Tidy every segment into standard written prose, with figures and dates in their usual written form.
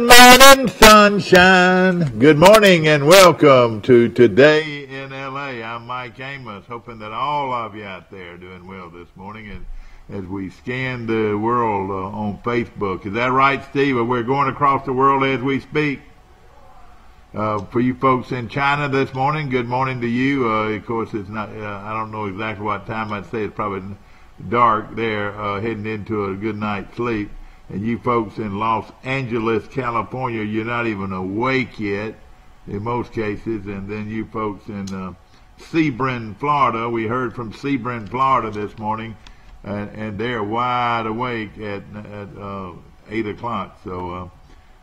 morning, sunshine. Good morning and welcome to Today in LA. I'm Mike Amos, hoping that all of you out there are doing well this morning and as we scan the world on Facebook. Is that right, Steve? We're going across the world as we speak. For you folks in China this morning, good morning to you. Of course, it's not, I don't know exactly what time. I'd say it's probably dark there, heading into a good night's sleep. And you folks in Los Angeles, California, you're not even awake yet in most cases. And then you folks in Sebring, Florida, we heard from Sebring, Florida this morning, and they're wide awake at 8 o'clock. So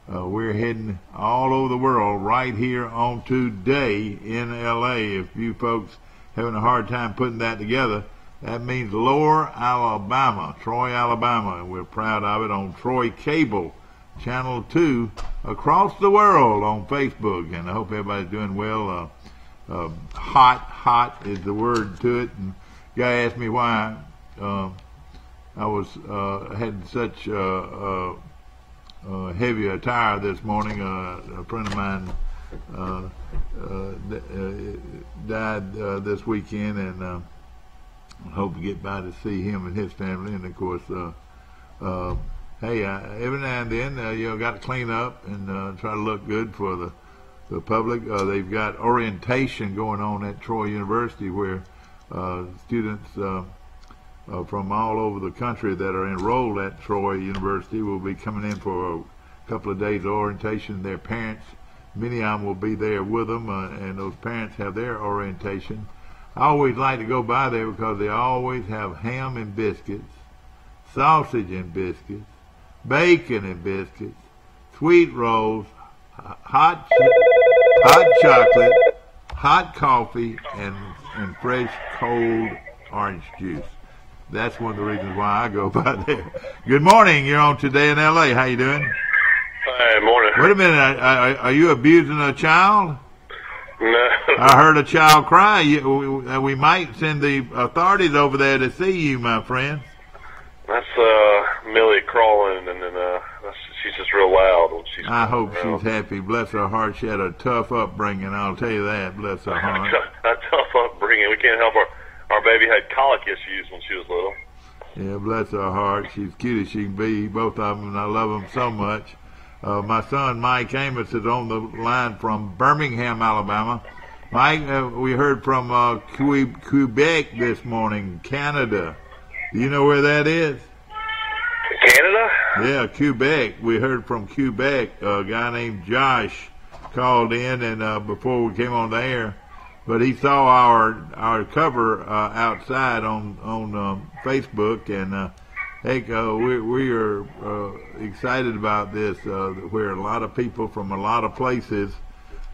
we're heading all over the world right here on Today in LA. If you folks having a hard time putting that together, that means Lower Alabama, Troy, Alabama, and we're proud of it on Troy Cable, Channel 2, across the world on Facebook. And I hope everybody's doing well. Hot is the word to it. And guy asked me why I was had such heavy attire this morning. A friend of mine died this weekend, and I hope to get by to see him and his family. And of course, hey, every now and then, got to clean up and try to look good for the public. They've got orientation going on at Troy University, where students from all over the country that are enrolled at Troy University will be coming in for a couple of days of orientation. Their parents, many of them will be there with them, and those parents have their orientation. I always like to go by there because they always have ham and biscuits, sausage and biscuits, bacon and biscuits, sweet rolls, hot chocolate, hot coffee, and fresh cold orange juice. That's one of the reasons why I go by there. Good morning. You're on Today in LA. How you doing? Hey, morning. Wait a minute. Are you abusing a child? No. I heard a child cry. We might send the authorities over there to see you, my friend. That's Millie crawling, and then she's just real loud when she's. I hope she's happy. Bless her heart. She had a tough upbringing. I'll tell you that. Bless her heart. A tough upbringing. We can't help her. Our baby had colic issues when she was little. Yeah, bless her heart. She's cute as she can be. Both of them, and I love them so much. My son, Mike Amos, is on the line from Birmingham, Alabama. Mike, we heard from Quebec this morning, Canada. Do you know where that is? Canada? Yeah, Quebec. We heard from Quebec. A guy named Josh called in, and before we came on the air, but he saw our cover outside on Facebook, and heck, we are excited about this, where a lot of people from a lot of places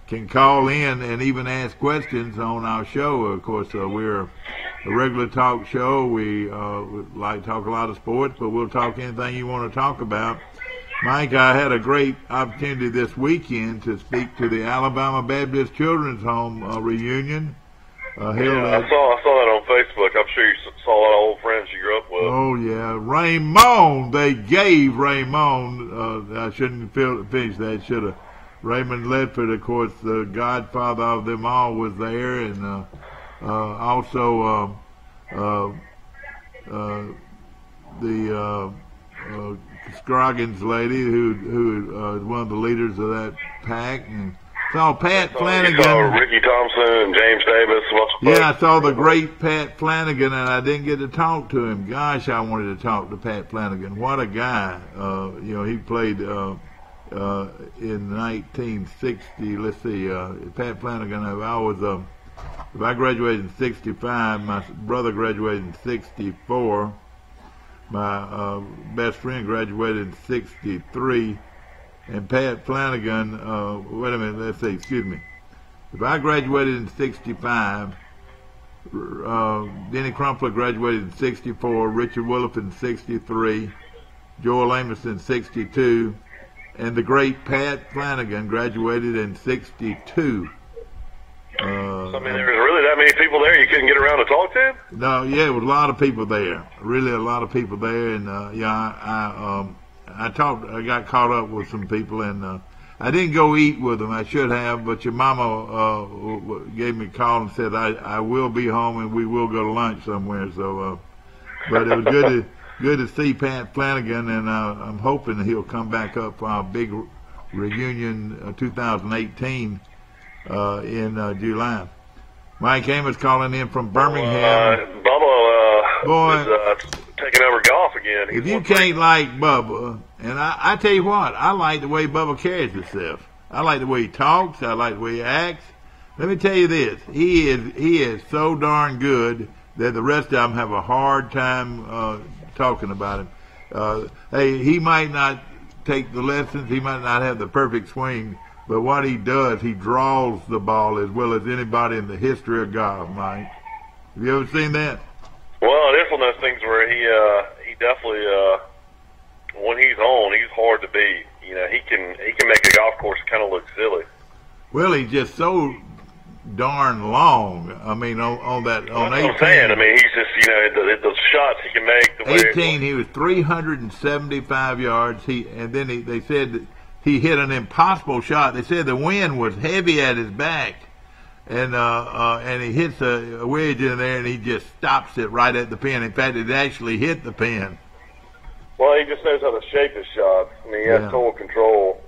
can call in and even ask questions on our show. Of course, we're a regular talk show. We like to talk a lot of sports, but we'll talk anything you want to talk about. Mike, I had a great opportunity this weekend to speak to the Alabama Baptist Children's Home reunion. Yeah, I saw that on Facebook. I'm sure you saw a lot of old friends you grew up with. Oh, yeah. Raymond. They gave Raymond. I shouldn't finish that. Should have. Raymond Ledford, of course, the godfather of them all, was there. And also the Scroggins lady, who is one of the leaders of that pack. And saw Pat Flanagan. You saw Ricky Thompson and James Davis. Yeah, I saw the great Pat Flanagan, and I didn't get to talk to him. Gosh, I wanted to talk to Pat Flanagan. What a guy. He played in 1960. Let's see, Pat Flanagan. If I graduated in 65, my brother graduated in 64. My best friend graduated in 63. And Pat Flanagan, wait a minute, let's see, excuse me. If I graduated in 65, Denny Crumpler graduated in 64, Richard Wolff in 63, Joel Amos in 62, and the great Pat Flanagan graduated in 62. I mean, there was really that many people there you couldn't get around to talk to him? No, yeah, there was a lot of people there. Really a lot of people there, and I got caught up with some people, and I didn't go eat with them. I should have, but your mama gave me a call and said I will be home and we will go to lunch somewhere. So, but it was good to see Pat Flanagan, and I'm hoping he'll come back up for our big reunion 2018 in July. Mike Amos calling in from Birmingham. Bubba is taking over golf again. If you can't like Bubba, and I tell you what, I like the way Bubba carries himself. I like the way he talks. I like the way he acts. Let me tell you this: he is so darn good that the rest of them have a hard time talking about him. Hey, he might not take the lessons. He might not have the perfect swing. But what he does, he draws the ball as well as anybody in the history of golf, Mike. Have you ever seen that? Well, it is one of those things where he definitely when he's on, he's hard to beat. You know, he can make a golf course kind of look silly. Well, he's just so darn long. I mean, on 18. What I'm saying. I mean, he's just the shots he can make. The 18, he was 375 yards. They said that he hit an impossible shot. They said the wind was heavy at his back, and he hits a wedge in there, and he just stops it right at the pin. In fact, it actually hit the pin. Well, he just knows how to shape his shots. I mean, he has total control.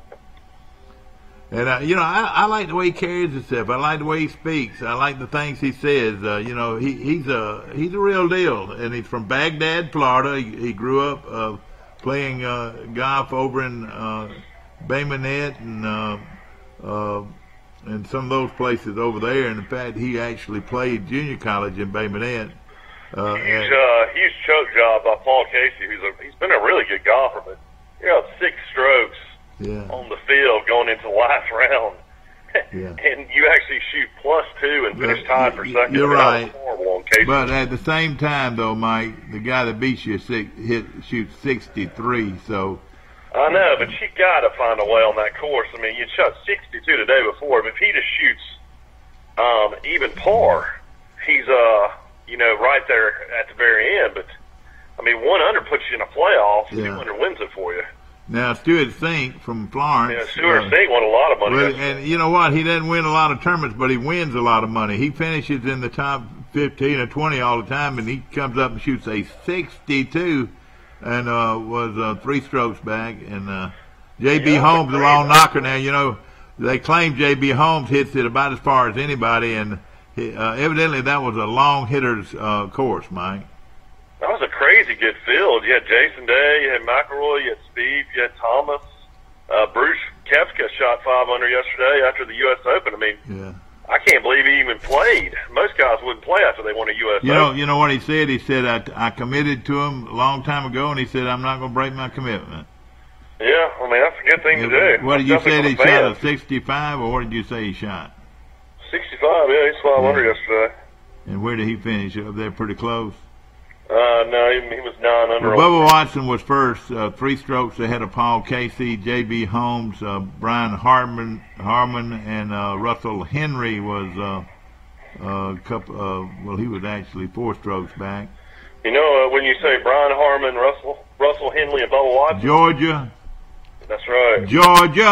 And I like the way he carries himself. I like the way he speaks. I like the things he says. He's a real deal, and he's from Baghdad, Florida. He grew up playing golf over in Bay Minette and some of those places over there. And in fact, he actually played junior college in Bay Minette. Huge choke job by Paul Casey. He's been a really good golfer, but 6 strokes on the field going into the last round, and you actually shoot +2 and finish tied for second. You're right. Horrible on Casey. But at the same time, though, Mike, the guy that beats you shoots 63. So. I know, but you got to find a way on that course. I mean, you shot 62 the day before, but if he just shoots even par, he's right there at the very end. But I mean, 1 under puts you in a playoff. 2 under wins it for you. Now, Stuart Sink from Florence. Yeah, Stuart Sink won a lot of money. And you know what? He doesn't win a lot of tournaments, but he wins a lot of money. He finishes in the top 15 or 20 all the time, and he comes up and shoots a 62. And was 3 strokes back. And J.B. Holmes, a long knocker now. They claim J.B. Holmes hits it about as far as anybody, and evidently that was a long hitter's course, Mike. That was a crazy good field. You had Jason Day, you had McIlroy, you had Speed, you had Thomas. Bruce Koepka shot 5 under yesterday after the U.S. Open. I mean, I can't believe he even played. Most guys wouldn't play after they won a U.S. Open. You know what he said? He said, I committed to him a long time ago, and he said, I'm not going to break my commitment. Yeah, I mean, that's a good thing to do. What did you say? He shot a 65, or what did you say he shot? 65, yeah, he's 5 under yesterday. And where did he finish? Up there pretty close? No, he was 9 under. Well, Bubba Watson was first, 3 strokes ahead of Paul Casey, J.B. Holmes, Brian Harman, and Russell Henry was he was actually 4 strokes back. When you say Brian Harman, Russell Henley, and Bubba Watson? Georgia. That's right. Georgia. A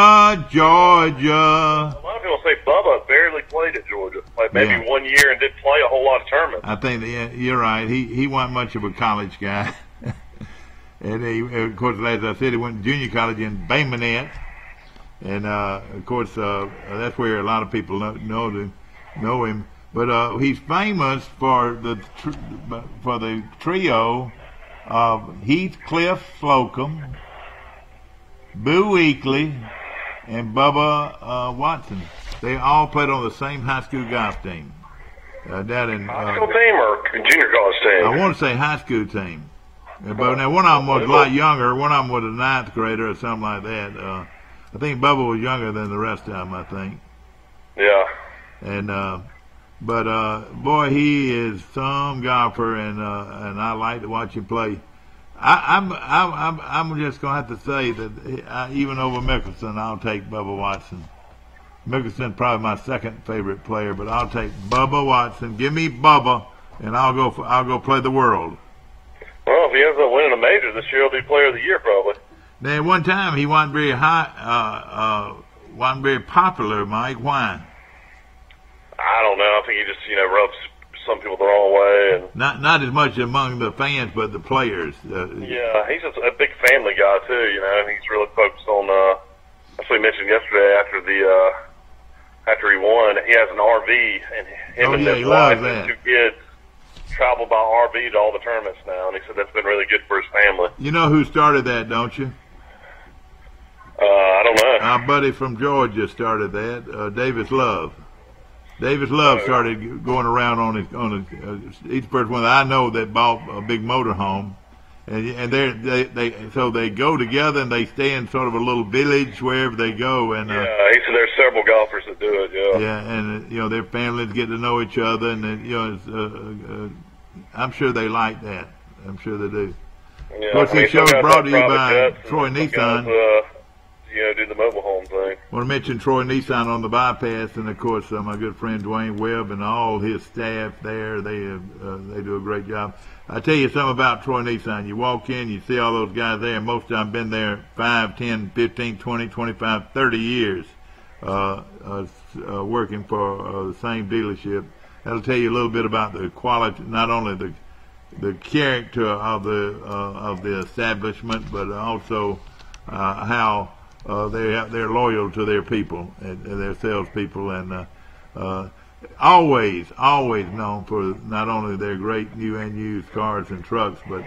lot of people say Bubba barely played at Georgia, like maybe 1 year, and didn't play a whole lot of tournaments. I think you're right. He wasn't much of a college guy. And of course, as I said, he went to junior college in Bay Minette. And, of course, that's where a lot of people know him. But he's famous for the trio of Heathcliff Slocum, Boo Weekley, and Bubba Watson. They all played on the same high school golf team. Down in high school team or junior college team? I want to say high school team. But now one of them was a lot younger. One of them was a 9th grader or something like that. I think Bubba was younger than the rest of them, I think. Yeah. And but boy, he is some golfer, and I like to watch him play. I'm just gonna have to say that even over Mickelson, I'll take Bubba Watson. Mickelson probably my second favorite player, but I'll take Bubba Watson. Give me Bubba, and I'll go play the world. Well, if he ends up winning a major this year, he'll be Player of the Year probably. Now, at one time, he wasn't very wasn't very popular, Mike. Why? I don't know. I think he just, rubs some people the wrong way. And Not as much among the fans, but the players. yeah, he's a big family guy, too, He's really focused on, that's what he mentioned yesterday after he won. He has an RV, and him and his wife and 2 kids travel by RV to all the tournaments now, and he said that's been really good for his family. You know who started that, don't you? I don't know. Our buddy from Georgia started that, Davis Love. Davis Love started going around on each first one that I know that bought a big motorhome, and they go together and they stay in sort of a little village wherever they go. And yeah, he said there's several golfers that do it. Yeah. Yeah, and their families get to know each other, and I'm sure they like that. I'm sure they do. Yeah, of course, this show is brought to you by Troy Nissan. Do the mobile home thing. I want to mention Troy Nissan on the bypass, and of course my good friend Dwayne Webb and all his staff there. They do a great job. I tell you something about Troy Nissan. You walk in, you see all those guys there. Most of them been there 5, 10, 15, 20, 25, 30 years working for the same dealership. That'll tell you a little bit about the quality, not only the character of the establishment, but also how they're loyal to their people and their salespeople, and always known for not only their great new and used cars and trucks, but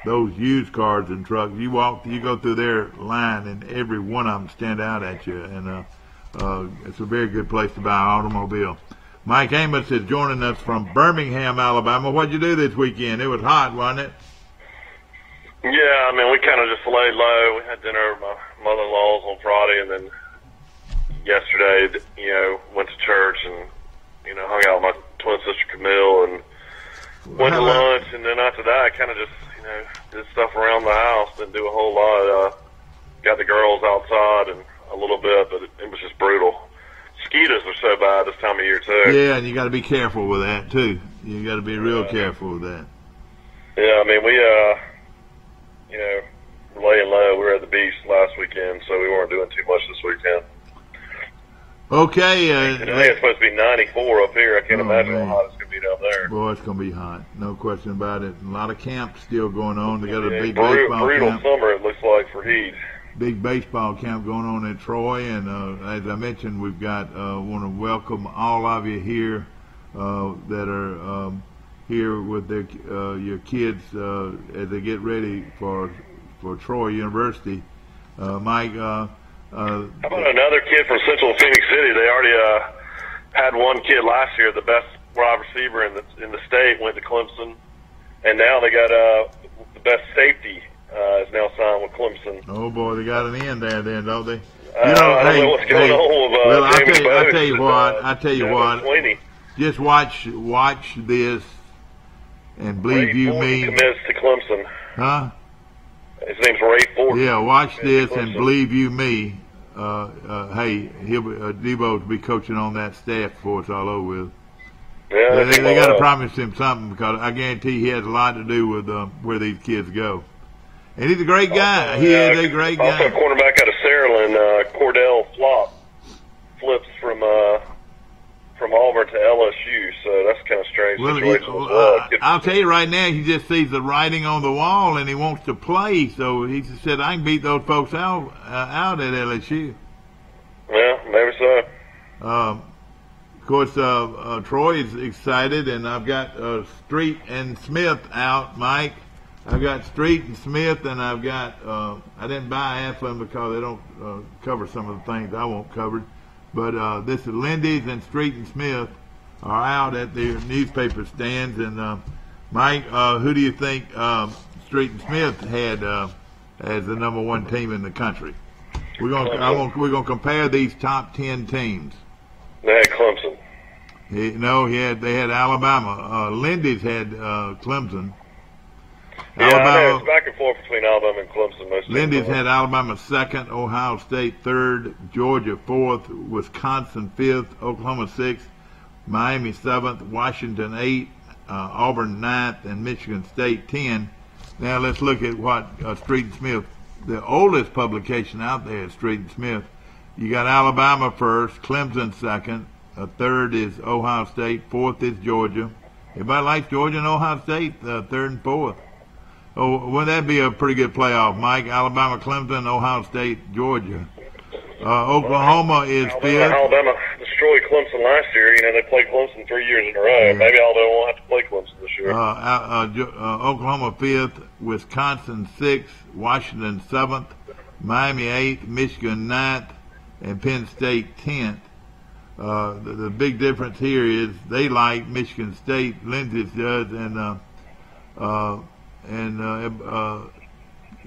those used cars and trucks. You go through their line, and every one of them stand out at you, and it's a very good place to buy an automobile. Mike Amos is joining us from Birmingham, Alabama. What'd you do this weekend? It was hot, wasn't it? Yeah, we kind of just laid low. We had dinner at my mother-in-law's on Friday, and then yesterday, went to church and, hung out with my twin sister Camille and went to lunch. And then after that, I kind of just, did stuff around the house. Didn't do a whole lot. Got the girls outside and a little bit, but it was just brutal. Mosquitoes are so bad this time of year, too. Yeah, and you got to be careful with that, too. You got to be real careful with that. Yeah, we laying low. We were at the beach last weekend, so we weren't doing too much this weekend. Okay. Today it's supposed to be 94 up here. I can't imagine how hot it's going to be down there. Boy, it's going to be hot. No question about it. A lot of camps still going on. They got a big baseball brutal camp. Summer, it looks like, for heat. Big baseball camp going on in Troy, and as I mentioned, we've got want to welcome all of you here that are here with your kids as they get ready for Troy University. Mike, how about another kid from Central Phoenix City? They already had one kid last year, the best wide receiver in the state, went to Clemson, and now they got the best safety is now signed with Clemson. Oh boy, they got an end there, then, don't they? I don't know what's going on with Jamie Bowden. I tell you what. Just watch this. And believe you me, commits to Clemson. Huh? His name's Ray Ford. Yeah, watch this and believe you me. Hey, Debo will be coaching on that staff for us all over with. Yeah, they got to promise him something, because I guarantee he has a lot to do with where these kids go. And he's a great guy. He is a great guy. Also, cornerback out of Saraland, Cordell flips from Auburn to LSU, so that's kind of strange situation as well. I'll tell you right now, he just sees the writing on the wall and he wants to play. So he said, "I can beat those folks out at LSU." Yeah, maybe so. Of course, Troy is excited, and I've got Street and Smith out, Mike. I've got Street and Smith, and I've got I didn't buy half of them because they don't cover some of the things I want covered. But this is Lindy's and Street and Smith are out at their newspaper stands. And Mike, who do you think Street and Smith had as the number one team in the country? We're gonna compare these top 10 teams. They had Clemson. They had Alabama. Lindy's had Clemson. Yeah, Alabama, it's back and forth between Alabama and Clemson. Lindy's had Alabama second, Ohio State third, Georgia fourth, Wisconsin fifth, Oklahoma sixth, Miami seventh, Washington eighth, Auburn ninth, and Michigan State 10. Now let's look at what Street and Smith the oldest publication out there is Street and Smith. You got Alabama first, Clemson second, third is Ohio State, fourth is Georgia. Everybody likes Georgia and Ohio State, third and fourth. Oh, wouldn't that be a pretty good playoff, Mike? Alabama, Clemson, Ohio State, Georgia. Oklahoma is fifth. Alabama destroyed Clemson last year. You know, they played Clemson 3 years in a row. Yeah. Maybe Alabama won't have to play Clemson this year. Oklahoma fifth, Wisconsin sixth, Washington seventh, Miami eighth, Michigan ninth, and Penn State 10th. The big difference here is they like Michigan State, Lindsey does, and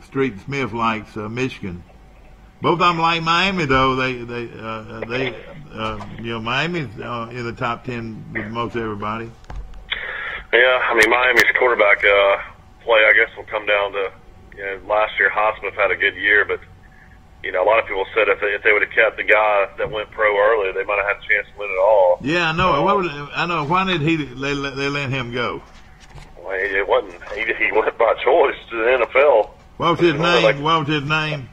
Street and Smith likes Michigan. Both of them like Miami, though. Miami's in the top 10 with most everybody. Yeah, I mean, Miami's quarterback play, I guess, will come down to, last year Highsmith had a good year, but a lot of people said if they would have kept the guy that went pro early, they might have had a chance to win it all. Yeah, I know. I know. Why did they let him go? Well, it wasn't. He went by choice to the NFL. What was his name? I can't remember his name.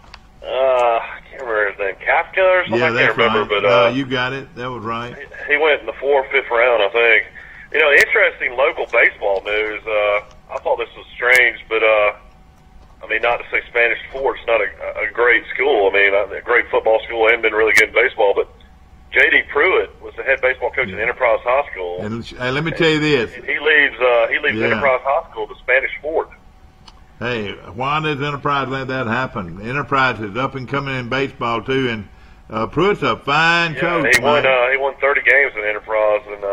Kafka or something. Yeah, I can't remember. Right. But you got it. That was right. He went in the 4th, 5th round, I think. Interesting local baseball news. I thought this was strange, but not to say Spanish Fort's not a great school. A great football school and been really good in baseball, but J.D. Pruitt was the head baseball coach at Enterprise High School. And let me tell you this. He leaves Enterprise High School to Spanish Fort. Hey, why does Enterprise let that happen? Enterprise is up and coming in baseball too, and Pruitt's a fine coach. He won 30 games in Enterprise, and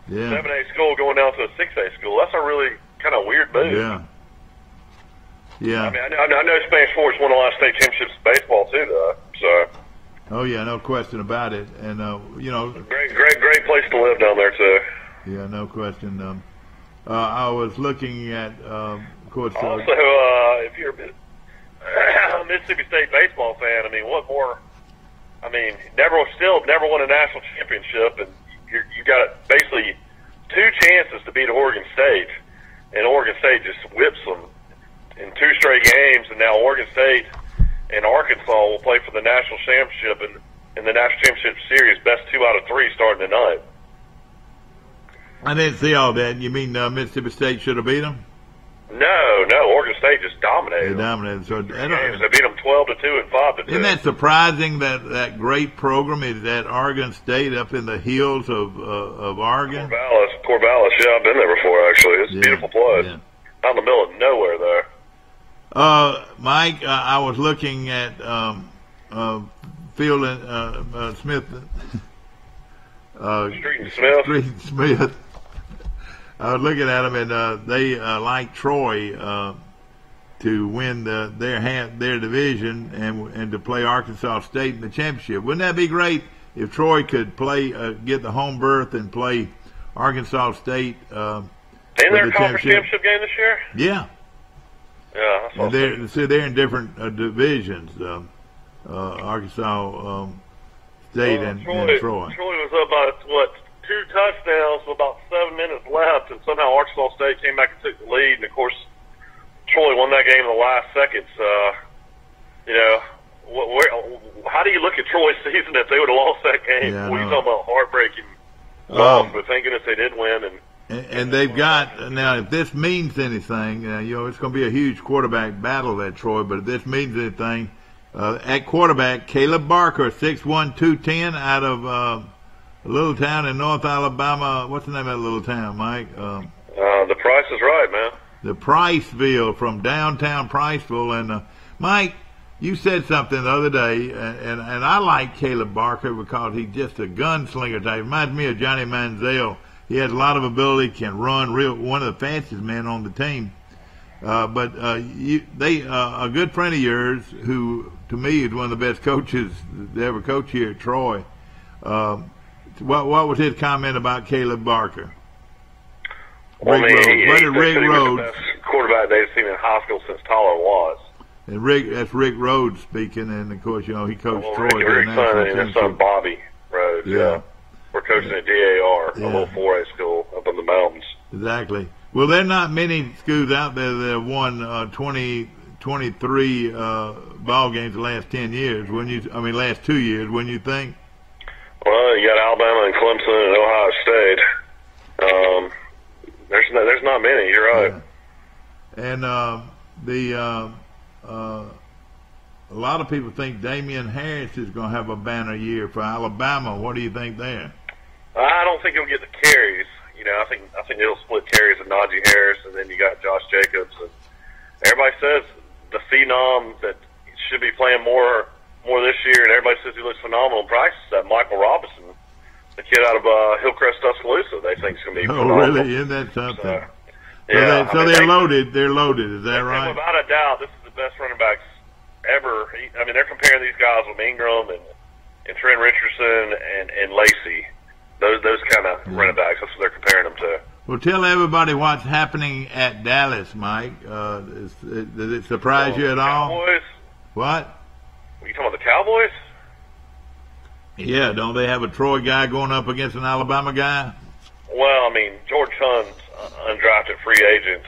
7A school going down to a 6A school. That's a really kind of weird move. Yeah. Yeah. I know Spanish Fort's won a lot of state championships in baseball too, though. So. Oh yeah, no question about it, and great place to live down there too. Yeah, no question. I was looking at, of course. Also, if you're a Mississippi State baseball fan, what more? Never won a national championship, and you got basically 2 chances to beat Oregon State, and Oregon State just whips them in 2 straight games, and now Oregon State and Arkansas will play for the national championship in the national championship series, best 2 out of 3 starting tonight. I didn't see all that. You mean Mississippi State should have beat them? No. Oregon State just dominated. They dominated. So they beat them 12-2 and 5-2. Isn't that surprising that great program is at Oregon State up in the hills of Oregon? Corvallis. Yeah, I've been there before. Actually, it's a beautiful place. Yeah. Out in the middle of nowhere there. Mike, I was looking at Field and Smith. Street and Smith. I was looking at them, and they like Troy to win their division and to play Arkansas State in the championship. Wouldn't that be great if Troy could get the home berth and play Arkansas State? In their conference championship game this year? Yeah. Yeah, and they're in different divisions. Arkansas State and Troy. Troy was up by 2 touchdowns with about 7 minutes left, and somehow Arkansas State came back and took the lead. And of course, Troy won that game in the last seconds. How do you look at Troy's season if they would have lost that game? Yeah, you talking about heartbreaking loss, but thank goodness they did win. And they've got, now if this means anything, it's going to be a huge quarterback battle at Troy, but if this means anything, at quarterback, Caleb Barker, 6'1", 210, out of a little town in North Alabama. What's the name of that little town, Mike? The Price is Right, man. The Priceville, from downtown Priceville. And Mike, you said something the other day, and I like Caleb Barker because he's just a gunslinger type. Reminds me of Johnny Manziel. He has a lot of ability, can run, one of the fastest men on the team. But a good friend of yours, who to me is one of the best coaches to ever coach here at Troy. What was his comment about Caleb Barker? Rick Rhodes. The best quarterback they've seen in high school since Tyler was. And that's Rick Rhodes speaking, and of course, he coached Troy. Rick's son Bobby Rhodes. Yeah. We're coaching at DAR, a little 4A school up in the mountains. Exactly. Well, there are not many schools out there that have won 20 23 ball games the last 10 years. Last 2 years. Wouldn't you think? Well, you got Alabama and Clemson and Ohio State. There's not many. You're right. Yeah. And a lot of people think Damian Harris is going to have a banner year for Alabama. What do you think there? I don't think he'll get the carries. I think he'll split carries with Najee Harris, and then you got Josh Jacobs. And everybody says the phenom that should be playing more this year, and everybody says he looks phenomenal in practice. That Michael Robinson, the kid out of Hillcrest, Tuscaloosa, they think is going to be phenomenal. Oh, really? Isn't that something? They're loaded. They're loaded. Is that right? Without a doubt, this is the best running backs ever. They're comparing these guys with Ingram and Trent Richardson and Lacey. Those kind of running backs. That's what they're comparing them to. Well, tell everybody what's happening at Dallas, Mike. Does it surprise you at all? Cowboys? What? Are you talking about the Cowboys? Yeah, don't they have a Troy guy going up against an Alabama guy? Well, George Hunn's undrafted free agent,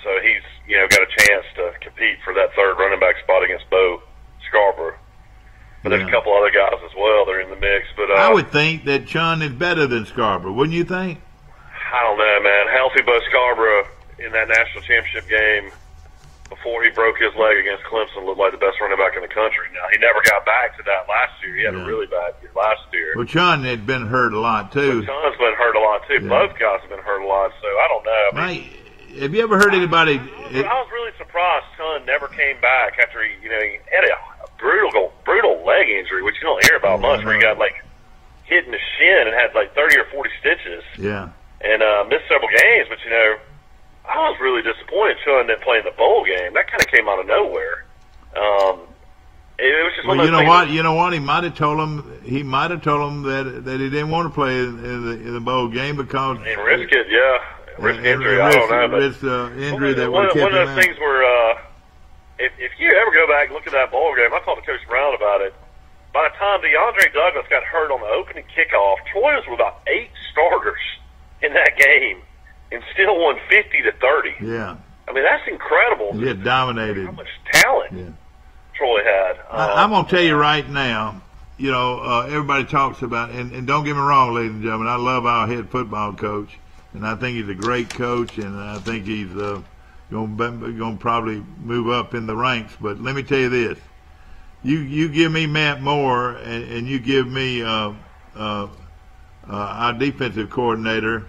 so he's got a chance to compete for that third running back spot against Bo Scarborough. But there's a couple other guys as well that are in the mix. But I would think that Chun is better than Scarborough, wouldn't you think? I don't know, man. Healthy Bo Scarborough in that national championship game before he broke his leg against Clemson looked like the best running back in the country. Now, he never got back to that last year. He had a really bad year last year. Well, Chun had been hurt a lot, too. Chun's been hurt a lot, too. Yeah. Both guys have been hurt a lot, so I don't know. Have you ever heard anybody... I was really surprised Chun never came back after he had a brutal leg injury, which you don't hear about much, where he got, hit in the shin and had, 30 or 40 stitches. Yeah. And missed several games, but, I was really disappointed Chun didn't play in the bowl game. That kind of came out of nowhere. It was just one of those things. You know what? He might have told him. He might have told him that he didn't want to play in the bowl game because and risk it. Yeah, risk injury. I don't know, but risk injury that would have kept him out. One of those things where if you ever go back and look at that bowl game, I talked to Coach Brown about it. By the time DeAndre Douglas got hurt on the opening kickoff, Troy was with about 8 starters in that game and still won 50-30. Yeah. That's incredible. He had dominated. How much talent Troy had. I'm going to tell you right now, everybody talks about, and don't get me wrong, ladies and gentlemen, I love our head football coach, and I think he's a great coach, and I think he's going to probably move up in the ranks. But let me tell you this. You give me Matt Moore, and you give me our defensive coordinator,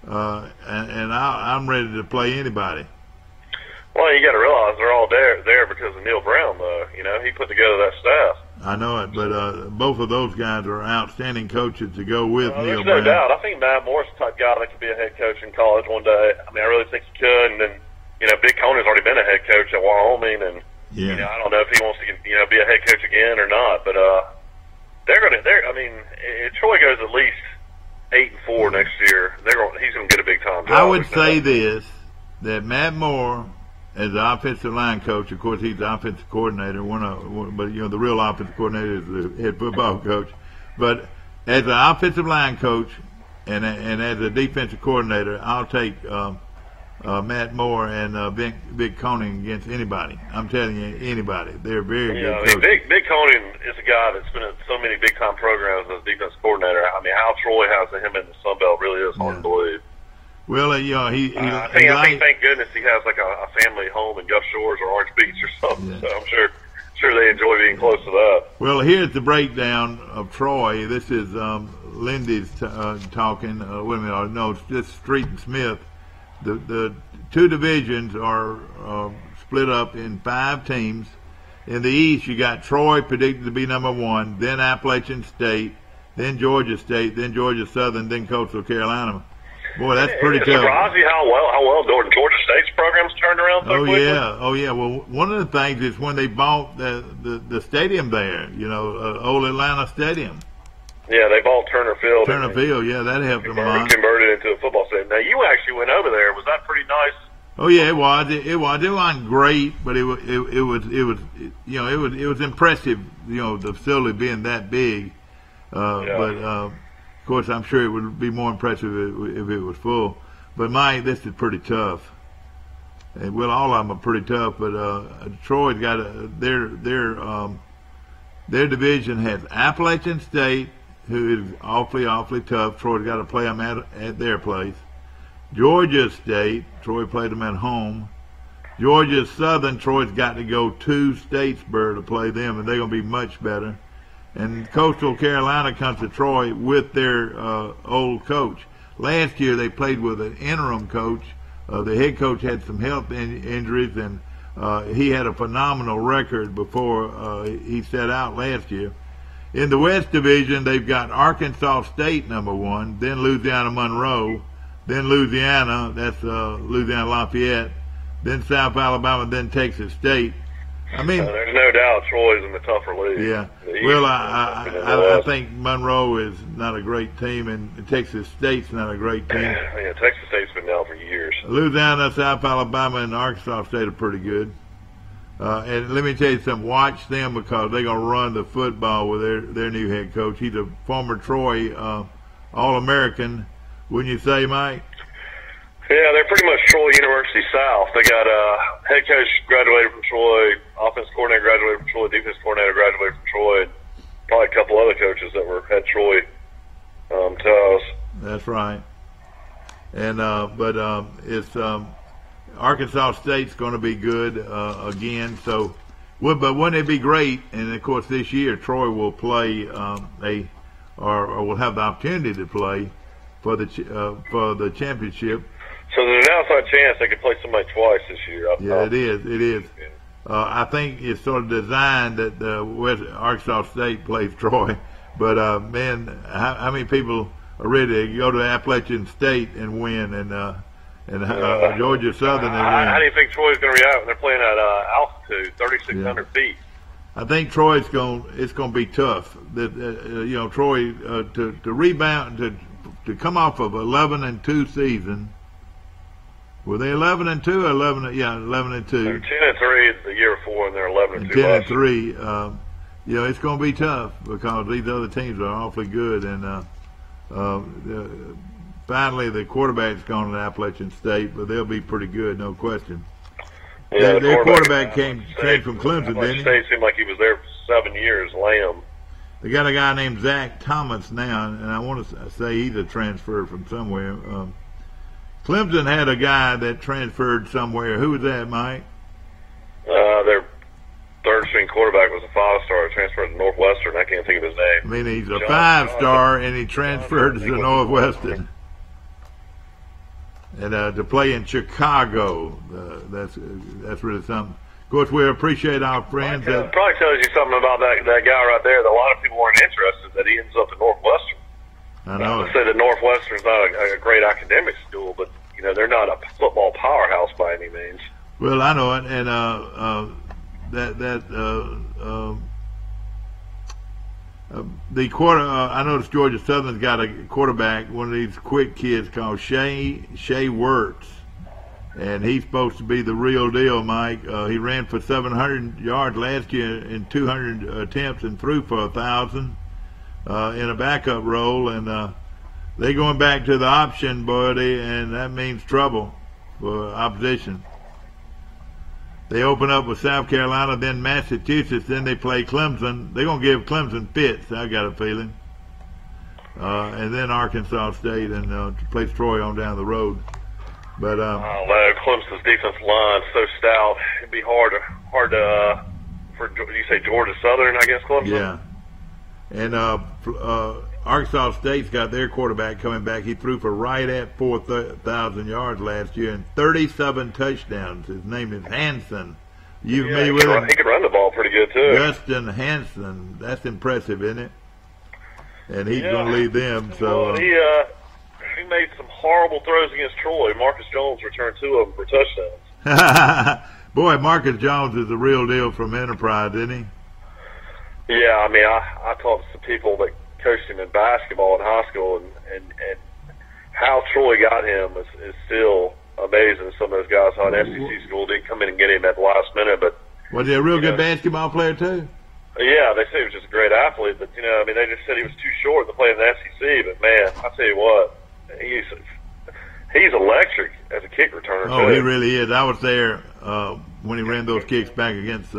and I'm ready to play anybody. Well, you got to realize they're all there because of Neil Brown, though. He put together that staff. I know it, but both of those guys are outstanding coaches to go with Neil Brown. There's no doubt. I think Matt Moore's the type guy that could be a head coach in college one day. I really think he could. And then, Big Coney's already been a head coach at Wyoming, and I don't know if he wants to, be a head coach again or not. But if Troy goes at least 8-4 next year, he's going to get a big time job. I would say this: that Matt Moore, as the offensive line coach, of course, he's the offensive coordinator. But the real offensive coordinator is the head football coach. But as an offensive line coach and as a defensive coordinator, I'll take Matt Moore and Big Coney against anybody. I'm telling you, anybody. They're very good coaches. Big Coney is a guy that's been in so many big time programs as defensive coordinator. How Troy has him in the Sun Belt really is hard to believe. Well, I think thank goodness he has a family home in Gulf Shores or Orange Beach or something. Yeah. So I'm sure they enjoy being close to that. Well, here's the breakdown of Troy. This is Lindy's talking. Wait a minute, no, it's just Street and Smith. The two divisions are split up in 5 teams. In the East, you got Troy predicted to be number 1, then Appalachian State, then Georgia State, then Georgia Southern, then Coastal Carolina. Boy, that's pretty tough. Surprised you how well Georgia State's programs turned around so quickly? Oh yeah. Well, one of the things is when they bought the stadium there, Old Atlanta Stadium. Yeah, they bought Turner Field. Turner Field, yeah, that helped them a lot. Converted it into a football stadium. Now, you actually went over there. Was that pretty nice? Oh yeah, it was. It wasn't great, but it was impressive. The facility being that big. But of course, I'm sure it would be more impressive if it was full. But Mike, this is pretty tough. And, well, all of them are pretty tough, but Troy's got their division has Appalachian State, who is awfully tough. Troy's got to play them at their place. Georgia State, Troy played them at home. Georgia Southern, Troy's got to go to Statesboro to play them, and they're going to be much better. And Coastal Carolina comes to Troy with their old coach. Last year they played with an interim coach. The head coach had some health injuries, and he had a phenomenal record before he set out last year. In the West Division, they've got Arkansas State #1, then Louisiana Monroe, then Louisiana, that's Louisiana Lafayette, then South Alabama, then Texas State. I mean, there's no doubt Troy's in the tougher league. Yeah. Well, I think Monroe is not a great team, and Texas State's not a great team. Yeah, Texas State's been down for years. Louisiana, South Alabama, and Arkansas State are pretty good. And let me tell you something. Watch them because they're going to run the football with their new head coach. He's a former Troy All-American, wouldn't you say, Mike? Yeah, they're pretty much Troy University South. They got head coach graduated from Troy, offense coordinator graduated from Troy, defense coordinator graduated from Troy, and probably a couple other coaches that had Troy ties. That's right. And but it's Arkansas State's going to be good again. So, but wouldn't it be great? And of course, this year Troy will play or will have the opportunity to play for the championship. So there's an outside chance they could play somebody twice this year. Yeah, it is. I think it's sort of designed that Arkansas State plays Troy. But, man, how many people are ready to go to Appalachian State and win and Georgia Southern and win? How do you think Troy's going to react when they're playing at altitude, 3,600 feet? I think Troy's it's going to be tough. That Troy to rebound to come off of 11-2 season. Were they 11-2 or 11? Yeah, 11-2. They're 10-3 the year before, and they're 11-2. 10-3. It's going to be tough because these other teams are awfully good, and finally the quarterback's gone to Appalachian State, but they'll be pretty good, no question. Yeah, their quarterback came from Clemson, didn't he? State seemed like he was there for 7 years. Lamb. They got a guy named Zach Thomas now, and I want to say he's a transfer from somewhere. Clemson had a guy that transferred somewhere. Who was that, Mike? Their third-string quarterback was a 5-star. Transferred to Northwestern. I can't think of his name. I mean, he's a 5-star, and he transferred to Northwestern. And to play in Chicago, that's really something. Of course, we appreciate our friends. It probably tells you something about that guy right there that a lot of people weren't interested, that he ends up at Northwestern. I know. I say that Northwestern's not a great academic school, but they're not a football powerhouse by any means. Well, I know it, and I noticed Georgia Southern's got a quarterback, one of these quick kids called Shea Wirtz, and he's supposed to be the real deal, Mike. He ran for 700 yards last year in 200 attempts and threw for 1,000. In a backup role, and they're going back to the option, buddy, and that means trouble for opposition. They open up with South Carolina, then Massachusetts, then they play Clemson. They're going to give Clemson fits, I got a feeling. And then Arkansas State, and plays Troy on down the road. But Clemson's defensive line so stout, it'd be hard to for you say Georgia Southern, I guess Clemson. Yeah. And Arkansas State's got their quarterback coming back. He threw for right at 4,000 yards last year and 37 touchdowns. His name is Hanson. You familiar with him? He can run the ball pretty good, too. Justin Hanson. That's impressive, isn't it? And he's going to lead them. So well, he made some horrible throws against Troy. Marcus Jones returned 2 of them for touchdowns. Boy, Marcus Jones is the real deal from Enterprise, isn't he? Yeah, I mean, I talked to some people that coached him in basketball in high school, and how Troy got him is still amazing. Some of those guys on SEC school didn't come in and get him at the last minute, but was he a real good basketball player too? Yeah, they say he was just a great athlete, but I mean, they just said he was too short to play in the SEC. But man, I tell you what, he's electric as a kick returner. Oh, too. he really is. I was there when he ran those kicks back against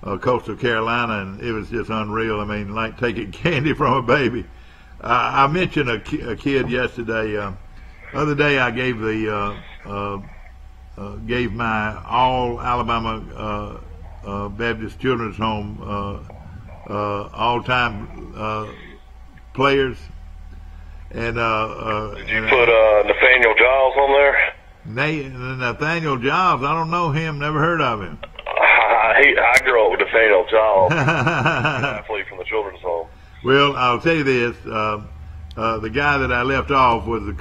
Coastal Carolina, and it was just unreal. I mean, like taking candy from a baby. I mentioned a kid yesterday. The other day, I gave gave my all Alabama Baptist Children's Home all-time players. And did you put Nathaniel Giles on there? Nathaniel Giles, I don't know him. Never heard of him. I grew up with Nathaniel Giles, an athlete from the Children's Home. Well, I'll tell you this. The guy that I left off was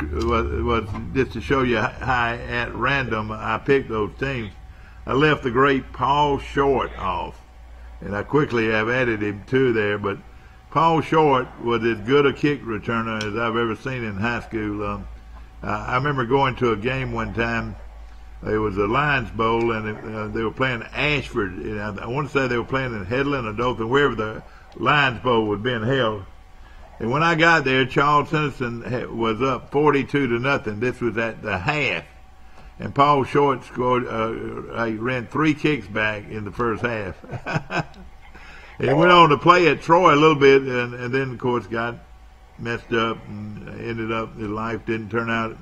just to show you how at random I picked those teams. I left the great Paul Short off, and I quickly have added him to there. But Paul Short was as good a kick returner as I've ever seen in high school. I remember going to a game one time. It was a Lions Bowl, and they were playing Ashford. I want to say they were playing in Headland or Dothan, wherever the Lions Bowl was being held. And when I got there, Charles Henderson was up 42-0. This was at the half. And Paul Short scored, he ran 3 kicks back in the first half. And he went on to play at Troy a little bit, and then, of course, got messed up and ended up, his life didn't turn out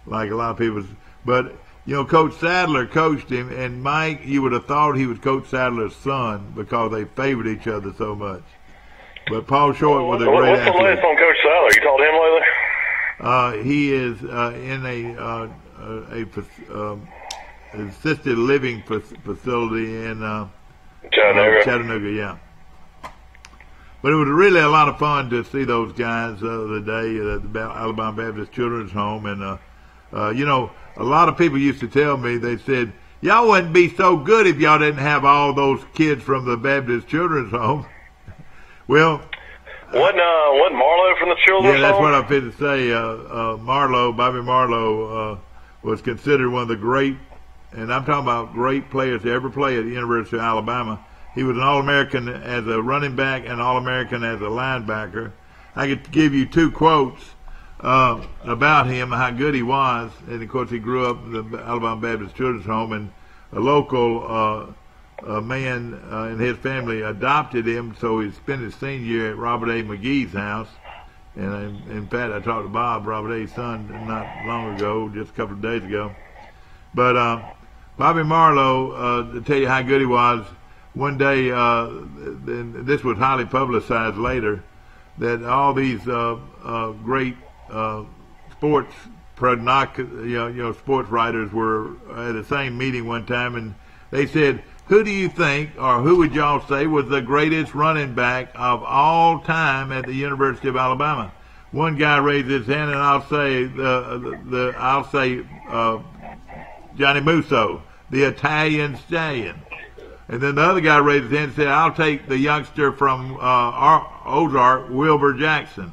like a lot of people's. But, you know, Coach Sadler coached him, and Mike, you would have thought he was Coach Sadler's son because they favored each other so much. But Paul Short was a great athlete. What's the latest on Coach Sadler? You talked to him lately? He is in a assisted living facility in Chattanooga, yeah. But it was really a lot of fun to see those guys the other day at the Alabama Baptist Children's Home. And, you know, a lot of people used to tell me, they said, y'all wouldn't be so good if y'all didn't have all those kids from the Baptist Children's Home. Well, wasn't Marlowe from the Children's Home? Yeah, that's what I was going to say. Bobby Marlowe, was considered one of the great, and I'm talking about great players to ever play at the University of Alabama. He was an All-American as a running back and All-American as a linebacker. I could give you 2 quotes about him, how good he was. And, of course, he grew up in the Alabama Baptist Children's Home, and a local man and his family adopted him, so he spent his senior year at Robert A. McGee's house. And, in fact, I talked to Bob, Robert A.'s son, not long ago, just a couple of days ago. But Bobby Marlowe, to tell you how good he was, one day, and this was highly publicized later, that all these great sports sports writers were at the same meeting one time, and they said, who do you think, or who would y'all say was the greatest running back of all time at the University of Alabama? One guy raised his hand, and I'll say Johnny Musso, the Italian stallion. And then the other guy raised his hand and said, I'll take the youngster from Ozark, Wilbur Jackson.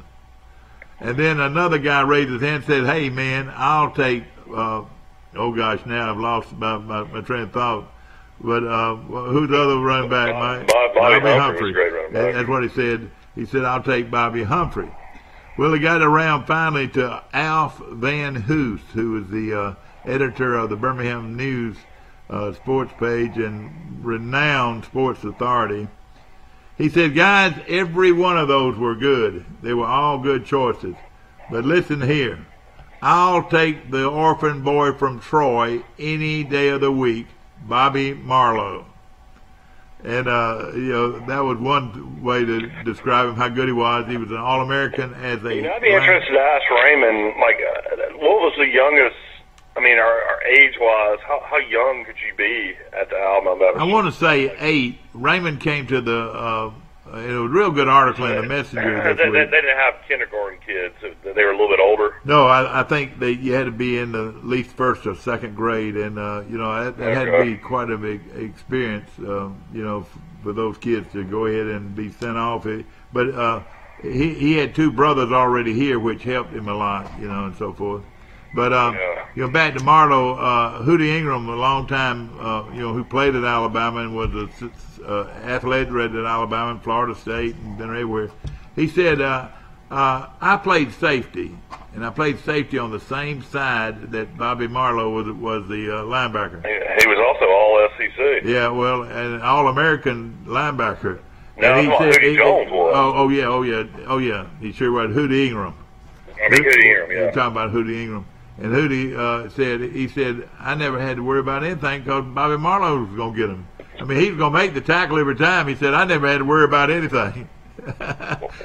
And then another guy raised his hand and said, hey, man, I'll take, now I've lost my train of thought. But who's the other running back, Mike? Bobby Humphrey. Great running back. That's what he said. He said, I'll take Bobby Humphrey. Well, he got around finally to Alf Van Hoos, who is the editor of the Birmingham News sports page and renowned sports authority. He said, guys, every one of those were good. They were all good choices. But listen here. I'll take the orphan boy from Troy any day of the week, Bobby Marlowe. And, that was one way to describe him, how good he was. He was an All-American as a... I'd be interested to ask Raymond, what was the youngest, our age-wise, how young could you be at the Alabama Baptist? I want to say 8. Raymond came to the... it was a real good article in the Messenger this week. They didn't have kindergarten kids. They were a little bit older. No, I think that you had to be in at least first or second grade, and that had to be quite a big experience, for those kids to go ahead and be sent off. But he had 2 brothers already here, which helped him a lot, and so forth. But back to Marlowe, Hootie Ingram, a long time, who played at Alabama and was an athlete, read at Alabama and Florida State and been everywhere. He said, I played safety, and I played safety on the same side that Bobby Marlowe was the linebacker. He was also all SEC. Yeah, well, an All-American linebacker. No, and Hootie Jones was. Oh yeah. He sure was. Hootie Ingram. Hootie Ingram, yeah. You're talking about Hootie Ingram. And Hootie he said, I never had to worry about anything because Bobby Marlowe was going to get him. I mean, he was going to make the tackle every time. He said, I never had to worry about anything.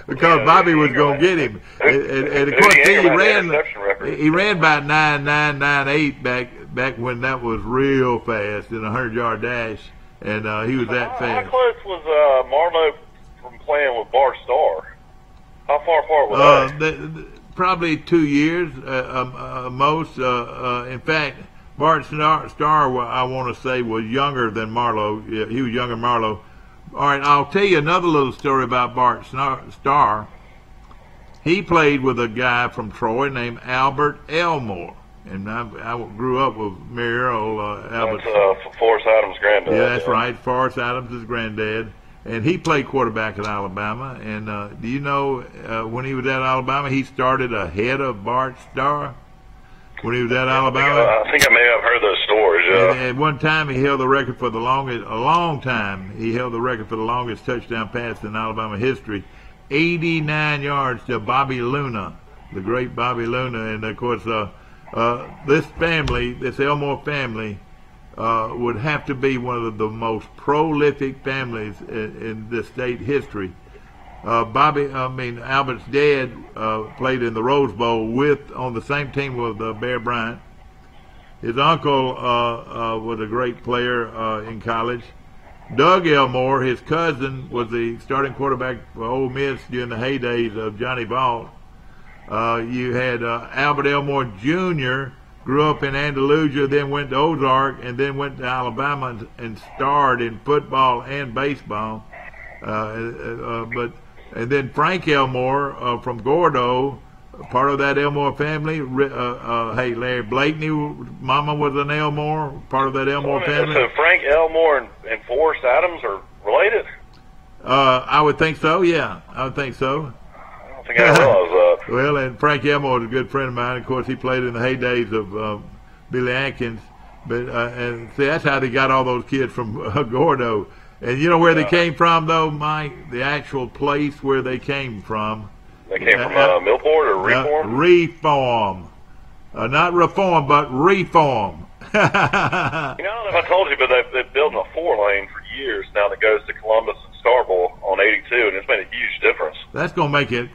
Because Bobby was going to get him. And of course, he ran about 9.998 back when that was real fast in a 100-yard dash. And he was that fast. How close was Marlowe from playing with Bart Starr? How far apart was that? Probably 2 years, most. In fact, Bart Starr, I want to say, was younger than Marlowe. Yeah, he was younger than Marlowe. All right, I'll tell you another little story about Bart Starr. He played with a guy from Troy named Albert Elmore. And I grew up with Mary Earl Albert. That's Forrest Adams' granddad. Yeah, that's right. Forrest Adams' granddad. And he played quarterback at Alabama. And do you know, when he was at Alabama, he started ahead of Bart Starr when he was at Alabama? I think I may have heard those stories, yeah. And at one time, he held the record for the longest, a long time, he held the record for the longest touchdown pass in Alabama history, 89 yards to Bobby Luna, the great Bobby Luna. And, of course, this family, this Elmore family, would have to be one of the most prolific families in the state history. Albert's dad played in the Rose Bowl on the same team with Bear Bryant. His uncle was a great player in college. Doug Elmore, his cousin, was the starting quarterback for Ole Miss during the heydays of Johnny Vaught. You had Albert Elmore Jr., grew up in Andalusia, then went to Ozark, and then went to Alabama and starred in football and baseball. And then Frank Elmore from Gordo, part of that Elmore family. Larry Blakeney, mama was an Elmore, part of that Elmore family. So Frank Elmore and Forrest Adams are related? I would think so, yeah. I would think so. I don't think I realized that. Well, and Frank Elmore was a good friend of mine. Of course, he played in the heydays of Billy Atkins. But and see, that's how they got all those kids from Gordo. And you know where they came from, though, Mike? The actual place where they came from. They came from Millport or Reform? Reform. Not Reform, but Reform. I don't know if I told you, but they've built a 4-lane for years now that goes to Columbus and Starkville on 82, and it's made a huge difference. That's going to make it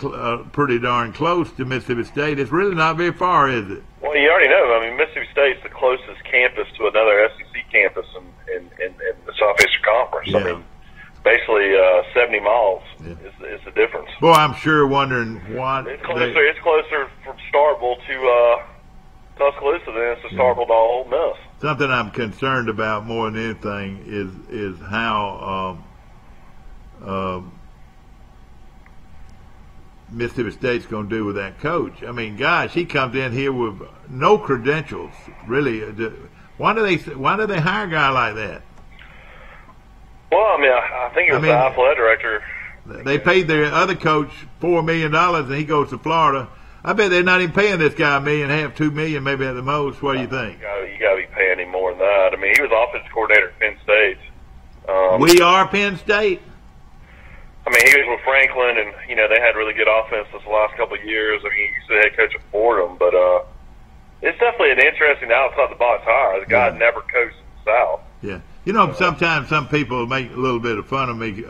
pretty darn close to Mississippi State. It's really not very far, is it? Well, you already know. I mean, Mississippi State's the closest campus to another SEC campus in the Southeastern Conference. Yeah. I mean, basically 70 miles is the difference. Boy, I'm sure wondering what... It's closer from Starkville to Tuscaloosa than it is to Starkville to Ole Miss. Something I'm concerned about more than anything is how Mississippi State's going to do with that coach. I mean, gosh, he comes in here with no credentials, really. Why do they hire a guy like that? Well, I mean, I think it was the athletic director. They paid their other coach $4 million, and he goes to Florida. I bet they're not even paying this guy $1.5 million, $2 million, maybe at the most. What do you think? You got to be paying him more than that. I mean, he was offensive coordinator at Penn State. We are Penn State. I mean, he was with Franklin, and they had really good offense this last couple of years. I mean, he's the head coach at Fordham, but it's definitely an interesting outside the box hire. The guy never coached in the South. Yeah. Sometimes some people make a little bit of fun of me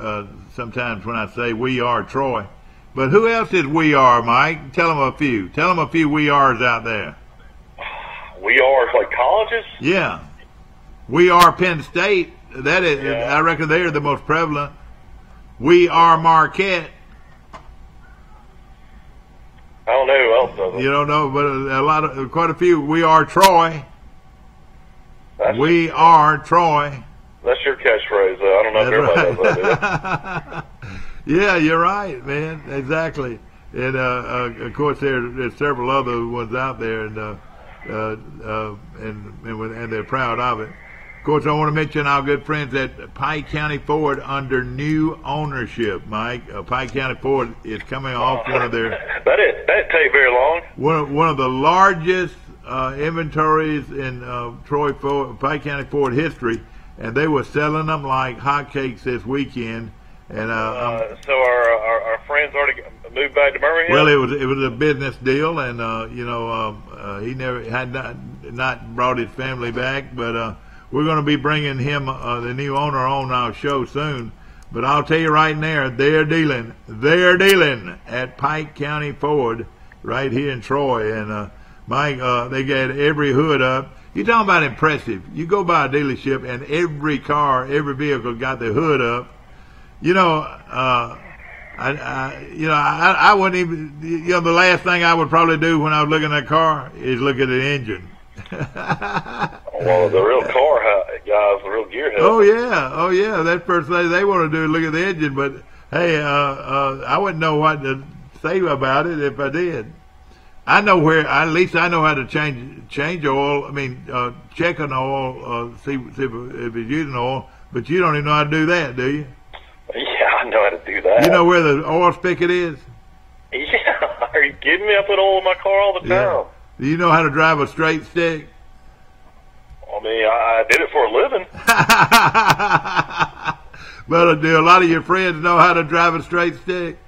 sometimes when I say we are Troy. But who else is we are, Mike? Tell them a few. Tell them a few we are's out there. We are like colleges? Yeah. We are Penn State. That is, I reckon they're the most prevalent. We are Marquette. I don't know who else does it. You don't know, but quite a few. We are Troy. We are Troy. That's your catchphrase. I don't know if everybody does that. Yeah, you're right, man. Exactly. And of course, there's several other ones out there, and they're proud of it. Of course, I want to mention our good friends at Pike County Ford under new ownership, Mike. Pike County Ford is coming off one of their... That didn't take very long. One of the largest inventories in Pike County Ford history, and they were selling them like hotcakes this weekend. And so our friends already moved back to Birmingham? Well, it was a business deal, and he never had not brought his family back, but we're going to be bringing him the new owner on our show soon. But I'll tell you right now, they're dealing at Pike County Ford right here in Troy, and Mike, they got every hood up. You're talking about impressive. You go by a dealership, and every vehicle got the hood up. I wouldn't even, the last thing I would probably do when I was looking at a car is look at the engine. Well, the real car guys, the real gearheads. Oh yeah. That first thing they want to do is look at the engine, but hey, I wouldn't know what to say about it if I did. I know at least I know how to change oil. I mean, check an oil, see if it's using oil, but you don't even know how to do that, do you? Yeah, I know how to do that. You know where the oil spigot is? Yeah, are you kidding me? I put oil in my car all the time. Yeah. Do you know how to drive a straight stick? I mean, I did it for a living. Well, do a lot of your friends know how to drive a straight stick?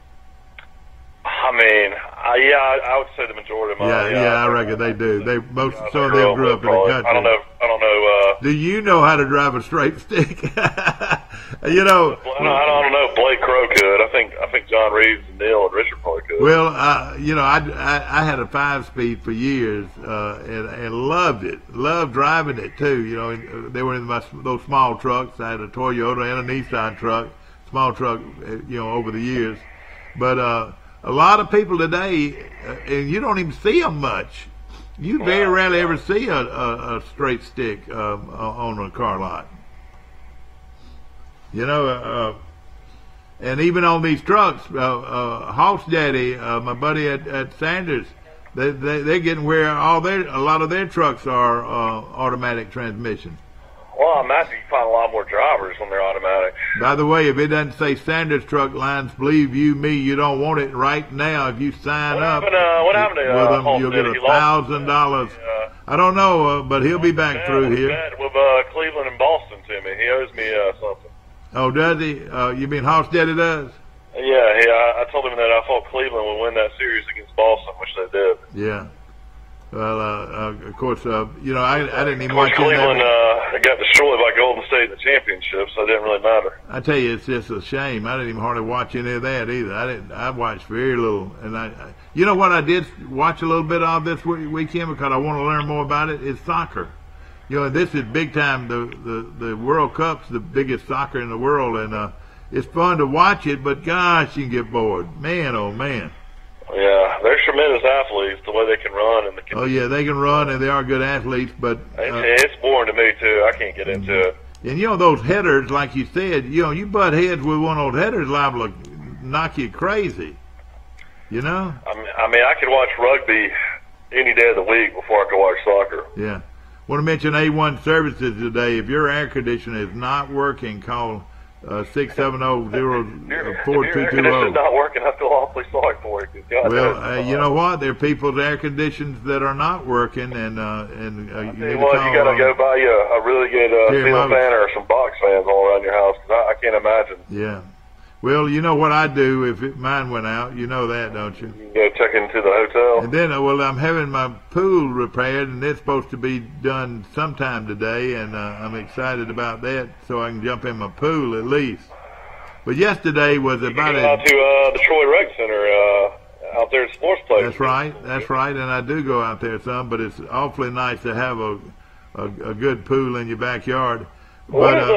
I mean, I would say the majority of my I reckon they do. Some of them grew up in the country. I don't know. Do you know how to drive a straight stick? I don't know. Blake Crow could. I think John Reeves and Neil and Richard probably could. Well, I had a 5-speed for years and loved it. Loved driving it too. They were in those small trucks. I had a Toyota and a Nissan truck, small truck. Over the years, but a lot of people today, and you don't even see them much. You very rarely ever see a straight stick on a car lot. And even on these trucks, Hoss Daddy, my buddy at Sanders, they're getting where a lot of their trucks are automatic transmission. Well, I imagine you find a lot more drivers when they're automatic. By the way, if it doesn't say Sanders Truck Lines, believe you me, you don't want it right now. If you sign up what happened to with them, you'll get $1,000. I don't know, but he'll be back through here. With Cleveland and Boston to me. He owes me something. Oh, does he? You mean Hoss Daddy does? Yeah. I told him that I thought Cleveland would win that series against Boston, which they did. Yeah. Well, of course, I didn't even watch Cleveland got destroyed by Golden State in the championship, so it didn't really matter. I tell you, it's just a shame. I didn't even hardly watch any of that either. I watched very little, and you know what I did watch a little bit of this weekend because I want to learn more about it is soccer. This is big time. The World Cup's the biggest soccer in the world, and it's fun to watch it. But gosh, you can get bored, man. Oh man. Yeah, they're tremendous athletes. The way they can run and they can run, and they are good athletes. But it's boring to me too. I can't get into it. And those headers, like you said, you butt heads with one of those headers, liable to knock you crazy. I mean, I could watch rugby any day of the week before I could watch soccer. Yeah. Want to mention A1 Services today. If your air conditioner is not working, call 670-4220. It's not working. I feel awfully sorry for it. Well, you know what? There are people's air conditions that are not working, and you need to call. You got to go buy you a really good ceiling fan or some box fans all around your house, because I can't imagine. Yeah. Well, you know what I'd do if mine went out. You know that, don't you? You can go check into the hotel. And then, I'm having my pool repaired, and it's supposed to be done sometime today, and I'm excited about that, so I can jump in my pool at least. But yesterday was about out to the Troy Rec Center out there at Sports Place. That's right, and I do go out there some, but it's awfully nice to have a good pool in your backyard. What is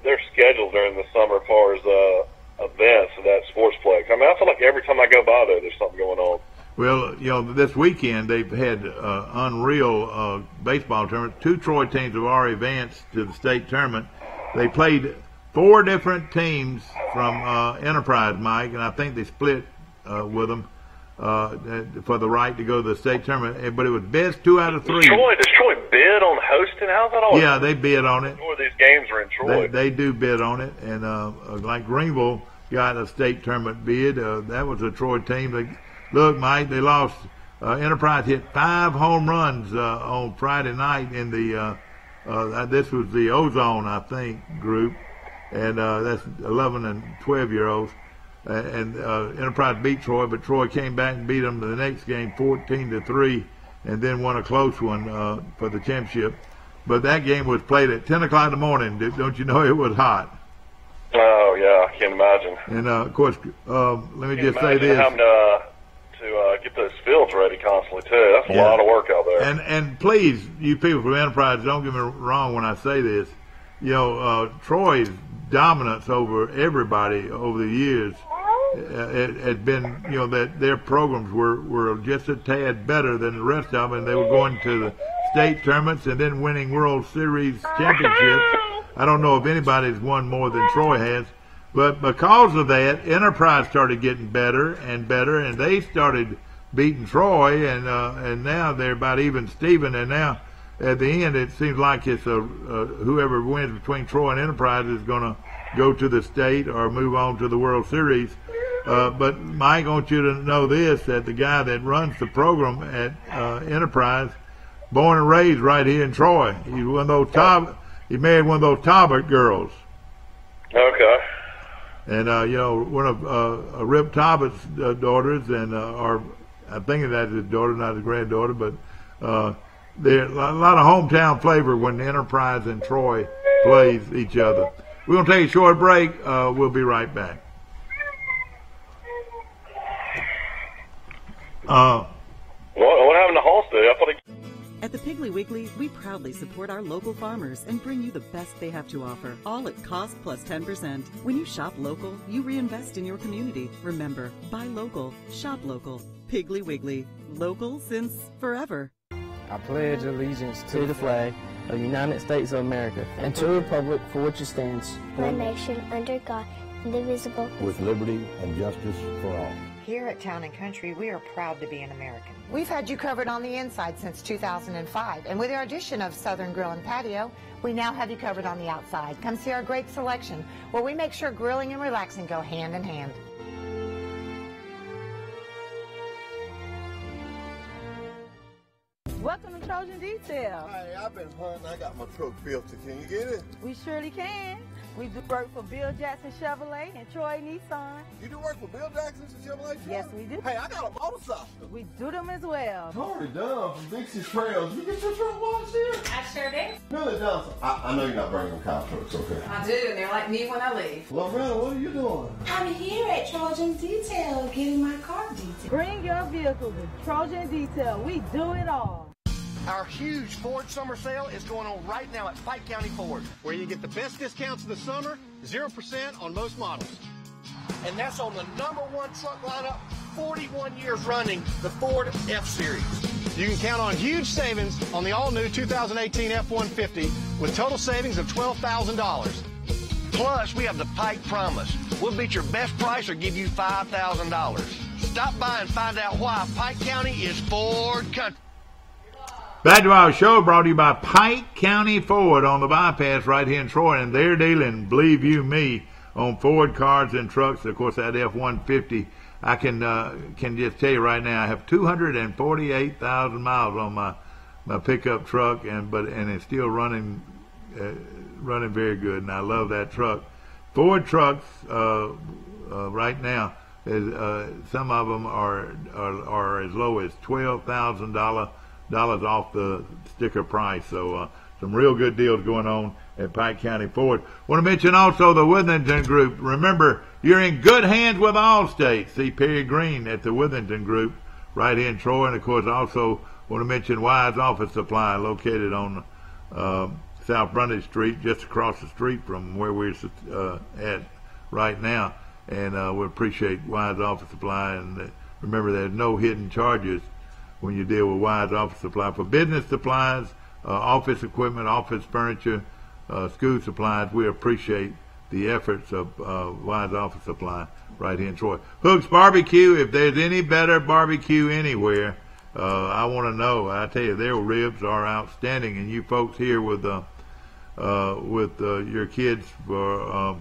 their schedule during the summer as far as events at that sportsplex? I mean, I feel like every time I go by there's something going on. Well, this weekend they've had unreal baseball tournament. 2 Troy teams have already advanced to the state tournament. They played 4 different teams from Enterprise, Mike, and I think they split with them. for the right to go to the state tournament. But it was best 2 out of 3. Does Troy bid on hosting? How's that always? Yeah, they bid on it. These games are in Troy. They do bid on it, and like Greenville got a state tournament bid. That was a Troy team. Look, Mike, they lost. Enterprise hit 5 home runs on Friday night in the this was the Ozone, I think, group, and that's 11 and 12-year-olds. And Enterprise beat Troy, but Troy came back and beat them the next game 14-3, and then won a close one for the championship. But that game was played at 10 o'clock in the morning. Don't you know it was hot? Oh yeah, I can imagine. And of course, let me just say this: having to get those fields ready constantly too. That's a lot of work out there. And please, you people from Enterprise, don't get me wrong when I say this. You know, Troy's dominance over everybody over the years it had been, you know, that their programs were just a tad better than the rest of them, and they were going to the state tournaments and then winning World Series championships. I don't know if anybody's won more than Troy has, but because of that, Enterprise started getting better and better, and they started beating Troy, and now they're about even Steven, and now at the end it seems like it's whoever wins between Troy and Enterprise is going to go to the state or move on to the World Series. But Mike, I want you to know this, that the guy that runs the program at Enterprise, born and raised right here in Troy. He's one of those he married one of those Talbot girls. Okay. And you know, one of Rip Talbot's daughters, and or I'm thinking that's his daughter, not his granddaughter, but there's a lot of hometown flavor when Enterprise and Troy plays each other. We're going to take a short break. We'll be right back. What happened to Halstead? At the Piggly Wiggly, we proudly support our local farmers and bring you the best they have to offer, all at cost plus 10%. When you shop local, you reinvest in your community. Remember, buy local, shop local. Piggly Wiggly, local since forever. I pledge allegiance to the flag of the United States of America and to the republic for which it stands, one nation under God, indivisible, with liberty and justice for all. Here at Town & Country, we are proud to be an American. We've had you covered on the inside since 2005, and with our addition of Southern Grill and Patio, we now have you covered on the outside. Come see our great selection, where we make sure grilling and relaxing go hand in hand. Welcome to Trojan Detail. Hey, I've been hunting. I got my truck filtered. Can you get it? We surely can. We do work for Bill Jackson Chevrolet and Troy Nissan. You do work for Bill Jackson Chevrolet? Yes, we do. Hey, I got a motorcycle. We do them as well. Tori Dunn from Dixie Trails. You get your truck washed here? I sure did. Billy Johnson. I know you're not bringing them cow trucks, okay? I do, and they're like me when I leave. Loretta, what are you doing? I'm here at Trojan Detail getting my car detailed. Bring your vehicle to Trojan Detail. We do it all. Our huge Ford summer sale is going on right now at Pike County Ford, where you get the best discounts of the summer, 0% on most models. And that's on the #1 truck lineup, 41 years running, the Ford F-Series. You can count on huge savings on the all-new 2018 F-150 with total savings of $12,000. Plus, we have the Pike Promise. We'll beat your best price or give you $5,000. Stop by and find out why Pike County is Ford country. Back to our show, brought to you by Pike County Ford on the bypass right here in Troy, and they're dealing, believe you me, on Ford cars and trucks. Of course, that F-150, I can just tell you right now, I have 248,000 miles on my pickup truck, and it's still running very good, and I love that truck. Ford trucks right now, some of them are as low as $12,000 off the sticker price. So some real good deals going on at Pike County Ford. Want to mention also the Withington Group. Remember, you're in good hands with Allstate. See Perry Green at the Withington Group right here in Troy. And of course, also want to mention Wise Office Supply, located on South Brundage Street, just across the street from where we're at right now. And we appreciate Wise Office Supply. And remember, there's no hidden charges when you deal with Wise Office Supply. For business supplies, office equipment, office furniture, school supplies, we appreciate the efforts of Wise Office Supply right here in Troy. Hook's Barbecue, if there's any better barbecue anywhere, I want to know. I tell you, their ribs are outstanding, and you folks here with your kids for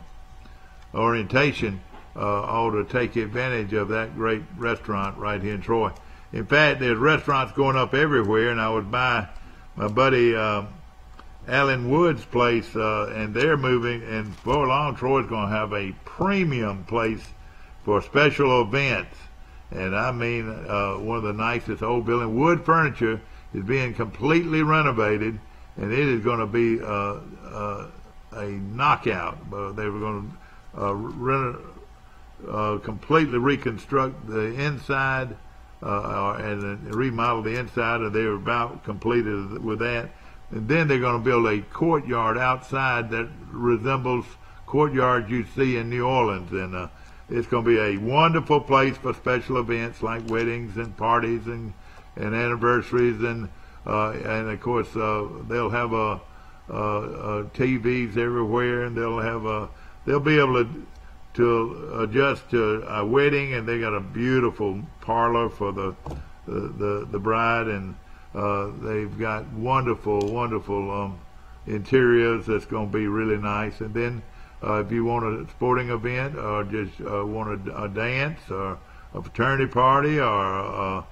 orientation ought to take advantage of that great restaurant right here in Troy. In fact, there's restaurants going up everywhere, and I was by my buddy Alan Wood's place, and they're moving, and before long, Troy's going to have a premium place for special events. And I mean, one of the nicest old buildings. Wood Furniture is being completely renovated, and it is going to be a knockout. They were going to completely reconstruct the inside and remodel the inside, and they were about completed with that. And then they're going to build a courtyard outside that resembles courtyards you see in New Orleans, and it's going to be a wonderful place for special events like weddings and parties and anniversaries, and of course they'll have TVs everywhere, and they'll be able to adjust to a wedding, and they got a beautiful parlor for the bride, and they've got wonderful interiors that's going to be really nice. And then if you want a sporting event or just want a dance or a fraternity party or a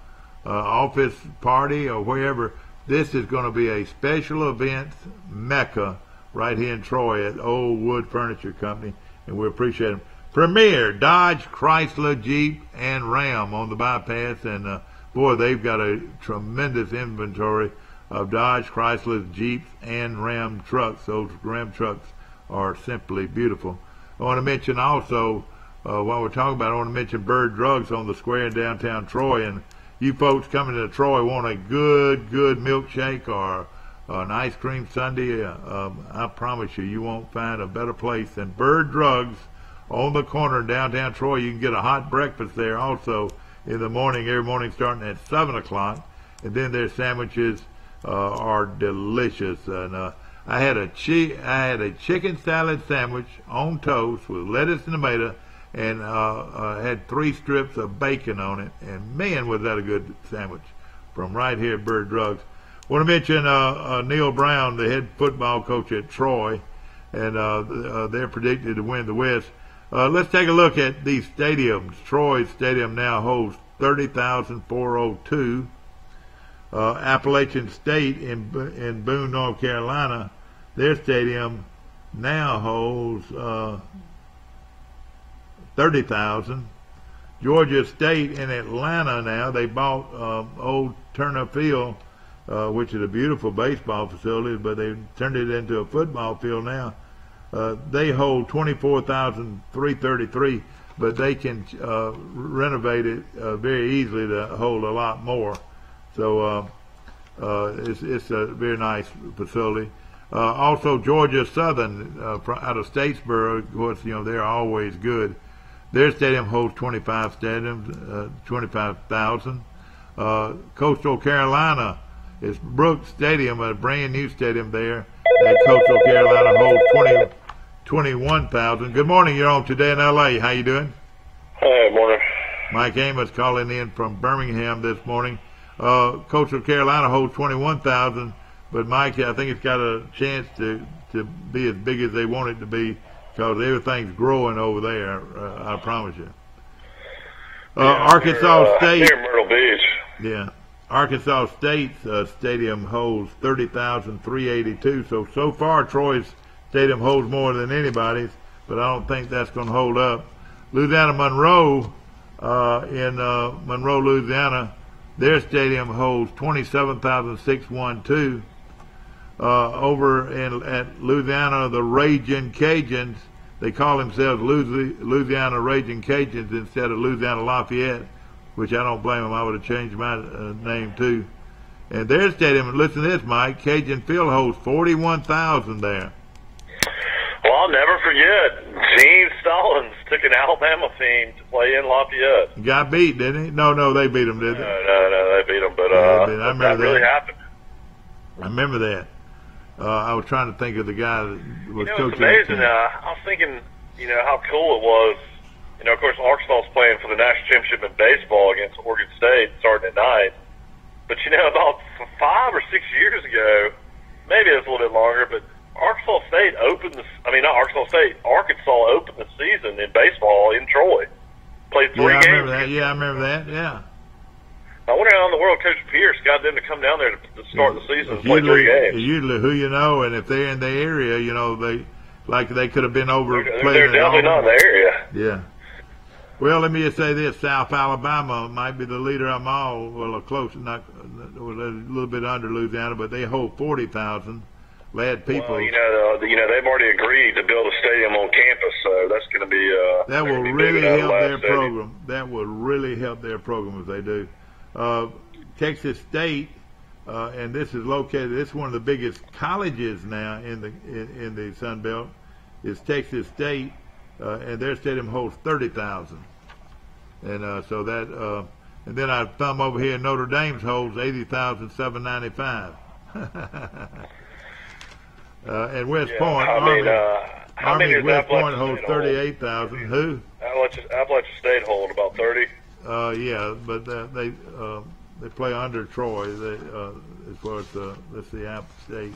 office party or wherever, this is going to be a special events mecca right here in Troy at Old Wood Furniture Company, and we appreciate them. Premier Dodge, Chrysler, Jeep, and Ram on the bypass, and boy, they've got a tremendous inventory of Dodge, Chrysler, Jeeps, and Ram trucks. Those Ram trucks are simply beautiful. I want to mention also, while we're talking about it, I want to mention Bird Drugs on the square in downtown Troy. And you folks coming to Troy want a good milkshake or an ice cream sundae, I promise you won't find a better place than Bird Drugs on the corner in downtown Troy. You can get a hot breakfast there also in the morning, every morning starting at 7 o'clock. And then their sandwiches are delicious. And I had a chicken salad sandwich on toast with lettuce and tomato, and had 3 strips of bacon on it. And man, was that a good sandwich from right here at Bird Drugs. I want to mention Neil Brown, the head football coach at Troy, and they're predicted to win the West. Let's take a look at these stadiums. Troy Stadium now holds 30,402. Appalachian State in Boone, North Carolina, their stadium now holds 30,000. Georgia State in Atlanta now, they bought old Turner Field, which is a beautiful baseball facility, but they've turned it into a football field now. They hold 24,333, but they can renovate it very easily to hold a lot more. So it's a very nice facility. Also, Georgia Southern out of Statesboro, of course, they're always good. Their stadium holds 25,000. Coastal Carolina is Brooks Stadium, a brand new stadium there. And Coastal Carolina holds 21,000. Good morning. You're on Today in L.A. How you doing? Hey, morning. Mike Amos calling in from Birmingham this morning. Coastal Carolina holds 21,000, but Mike, I think it's got a chance to be as big as they want it to be because everything's growing over there. I promise you. Arkansas State. Near Myrtle Beach. Yeah. Arkansas State's stadium holds 30,382. So far, Troy's stadium holds more than anybody's, but I don't think that's going to hold up. Louisiana Monroe in Monroe, Louisiana, their stadium holds 27,612. Over at Louisiana, the Ragin' Cajuns, they call themselves Louisiana Ragin' Cajuns instead of Louisiana Lafayette, which I don't blame them. I would have changed my name too. And their stadium, listen to this, Mike, Cajun Field holds 41,000 there. Well, I'll never forget, Gene Stallings took an Alabama team to play in Lafayette. Got beat, didn't he? No, they beat them, didn't they? No, they beat them, but I remember that really happened. I remember that. I was trying to think of the guy that was It's coaching. amazing. I was thinking, how cool it was. Of course, Arkansas's playing for the national championship in baseball against Oregon State starting at night. But, about 5 or 6 years ago, maybe it was a little bit longer, but Arkansas opened the season in baseball in Troy. Played 3 games. I remember that. Yeah. I wonder how in the world Coach Pierce got them to come down there to start the season and play 3 games. Usually who you know, and if they're in the area, they could have been over. They're definitely not in the area. Yeah. Well, let me just say this: South Alabama might be the leader of them all. Well, close, not a little bit under Louisiana, but they hold 40,000. Lad people. Well, they've already agreed to build a stadium on campus, so that's going to be. That will really help their program. That will really help their program if they do. Texas State, and this is located. This is one of the biggest colleges now in the Sun Belt. Is Texas State, and their stadium holds 30,000. And so that, and then our thumb over here, Notre Dame's holds 80,795. And West Point, Army West Point holds 38,000. Who? Appalachian State hold about 30. Yeah, but they play under Troy. As far as let's see, App State.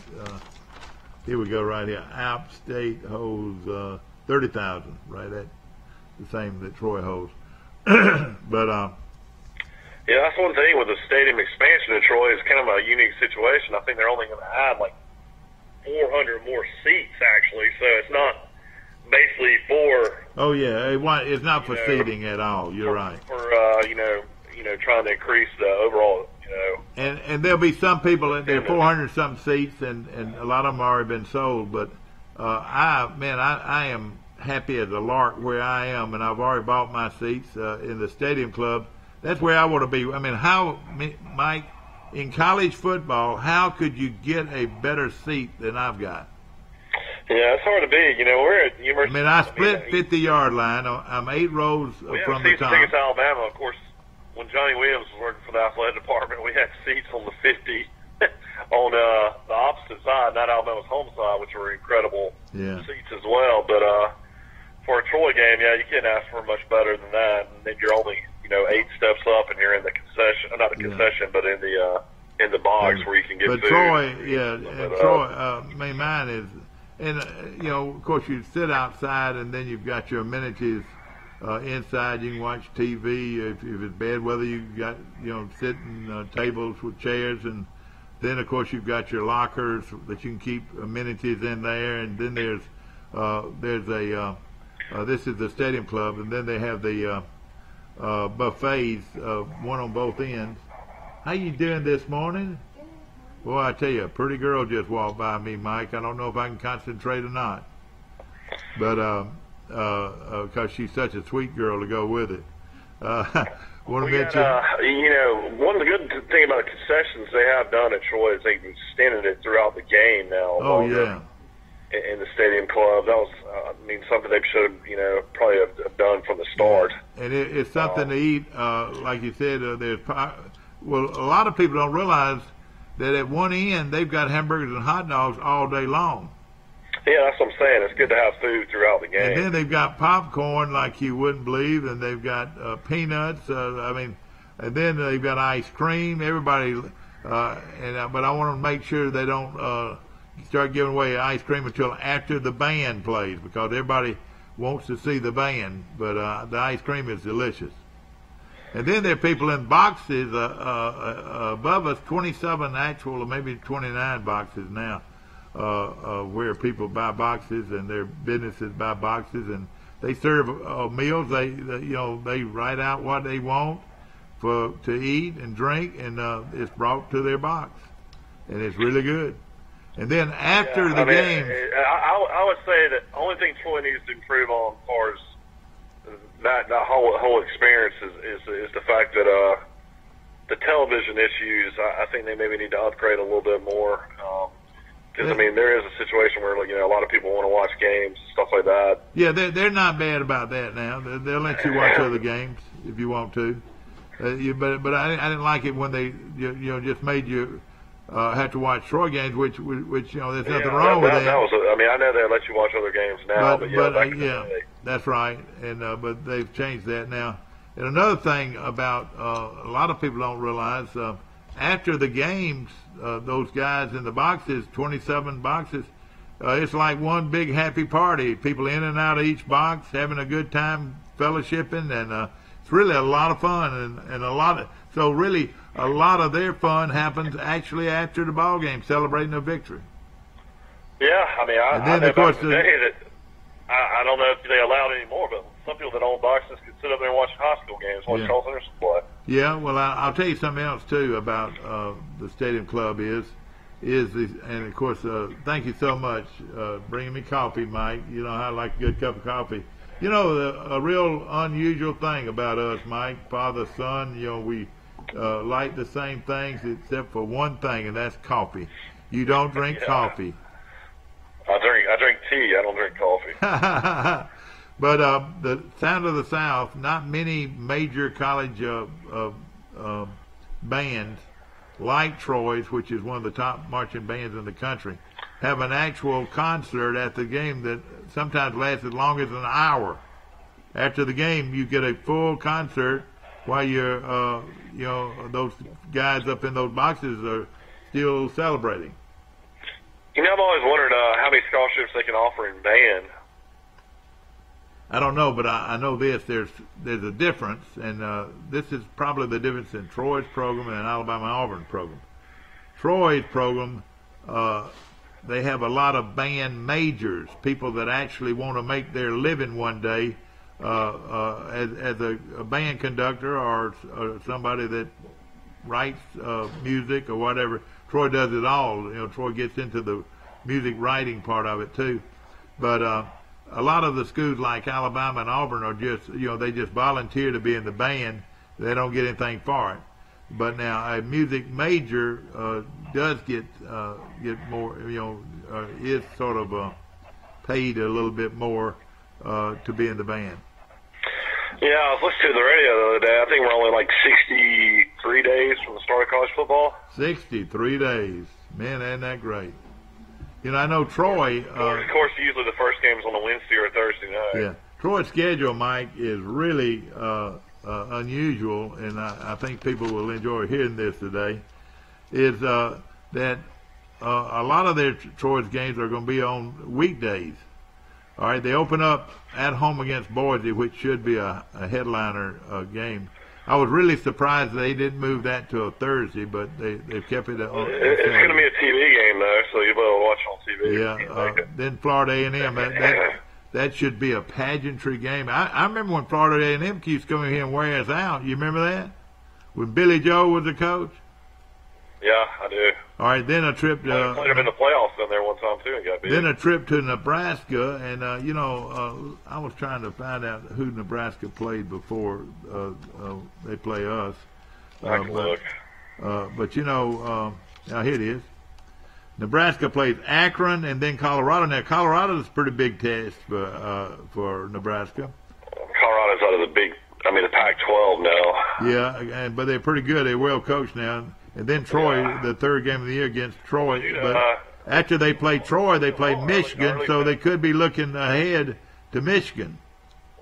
Here we go, right here. App State holds 30,000, right at the same that Troy holds. But yeah, that's one thing with the stadium expansion in Troy. Is kind of a unique situation. I think they're only going to add like 400 more seats, actually. So it's not basically for. Oh yeah, it's not for seating at all. You're right. For trying to increase the overall. And there'll be some people in there, 400 something seats, and a lot of them have already been sold. But I am happy as a lark where I am, and I've already bought my seats in the Stadium Club. That's where I want to be. I mean, Mike, in college football, how could you get a better seat than I've got? Yeah, it's hard to be. We're at University. I split 50-yard line. I'm 8 rows from the top. Against Alabama, of course. When Johnny Williams was working for the athletic department, we had seats on the 50 on the opposite side, not Alabama's home side, which were incredible seats as well. But for a Troy game, you can't ask for much better than that. And then you're only 8 steps up, and you're in the concession, not the concession, but in the box where you can get food. But Troy, mine is, and of course you sit outside, and then you've got your amenities. Inside, you can watch TV. If it's bad weather, you got sitting tables with chairs, and then of course you've got your lockers that you can keep amenities in there. And then there's this is the Stadium Club, and then they have the buffets, one on both ends. How you doing this morning? Boy, I tell you, a pretty girl just walked by me, Mike. I don't know if I can concentrate or not, but. Because she's such a sweet girl to go with it. Want to mention? One of the good thing about the concessions they have done at Troy is they've extended it throughout the game now. Oh yeah. In the Stadium Club, that was, something they should have, probably have done from the start. And it's something to eat, like you said. A lot of people don't realize that at one end they've got hamburgers and hot dogs all day long. Yeah, that's what I'm saying. It's good to have food throughout the game. And then they've got popcorn like you wouldn't believe, and they've got peanuts. And then they've got ice cream. Everybody, but I want to make sure they don't start giving away ice cream until after the band plays, because everybody wants to see the band. But the ice cream is delicious. And then there are people in boxes above us, 27 actual, or maybe 29 boxes now. Where people buy boxes and their businesses buy boxes, and they serve meals. They write out what they want to eat and drink, and it's brought to their box, and it's really good. And then after the game, I would say that the only thing Troy needs to improve on as far as that whole experience is the fact that the television issues. I think they maybe need to upgrade a little bit more. Because, there is a situation where, a lot of people want to watch games, stuff like that. Yeah, they're not bad about that now. They'll let you watch other games if you want to. But I didn't like it when they, just made you have to watch Troy games, which you know, there's nothing wrong with that. That was, I mean, I know they let you watch other games now, but back in the day. That's right. And but they've changed that now. And another thing about a lot of people don't realize, after the games, those guys in the boxes, 27 boxes, it's like one big happy party. People in and out of each box having a good time, fellowshipping, and it's really a lot of fun, and a lot of a lot of their fun happens actually after the ball game, celebrating a victory. Yeah, I mean, I know back in the day that I don't know if they allow it anymore, but some people that own boxes could sit up there and watch high school games, watch Charles Henderson play. Yeah, well, I'll tell you something else too about the Stadium Club is and of course, thank you so much bringing me coffee, Mike. You know how I like a good cup of coffee. You know, a real unusual thing about us, Mike, father, son, you know, we like the same things except for one thing, and that's coffee. You don't drink coffee. I drink tea. I don't drink coffee. But the Sound of the South, not many major college bands like Troy's, which is one of the top marching bands in the country, have an actual concert at the game that sometimes lasts as long as an hour. After the game, you get a full concert while you're, you know, those guys up in those boxes are still celebrating. You know, I've always wondered how many scholarships they can offer in band. I don't know, but I know this. There's a difference, and this is probably the difference in Troy's program and Alabama-Auburn program. Troy's program, they have a lot of band majors, people that actually want to make their living one day as a band conductor or somebody that writes music or whatever. Troy does it all. You know, Troy gets into the music writing part of it too. But a lot of the schools like Alabama and Auburn are just, you know, they just volunteer to be in the band. They don't get anything for it. But now a music major does get more, you know, is sort of paid a little bit more to be in the band. Yeah, I was listening to the radio the other day. I think we're only like 63 days from the start of college football. 63 days. Man, isn't that great? You know, I know Troy... of course, usually the first game is on a Wednesday or a Thursday night. Yeah. Troy's schedule, Mike, is really unusual, and I think people will enjoy hearing this today, is that a lot of their Troy's games are going to be on weekdays. All right, they open up at home against Boise, which should be a headliner game. I was really surprised they didn't move that to a Thursday, but they've kept it on. It's going to be a TV game, though, so you'll be able to watch on Yeah, TV. then Florida A&M, that should be a pageantry game. I remember when Florida A&M used to come in here and wear us out. You remember that? When Billy Joe was the coach? Yeah, I do. All right, then a trip to... I played them in the playoffs down there one time, too, and got beat. Then a trip to Nebraska, and, you know, I was trying to find out who Nebraska played before they play us. But, you know, now here it is. Nebraska plays Akron and then Colorado. Now, Colorado's a pretty big test for Nebraska. Colorado's out of the Pac-12 now. Yeah, but they're pretty good. They're well coached now. And then Troy, the third game of the year against Troy. But after they play Troy, they play Michigan, so they could be looking ahead to Michigan.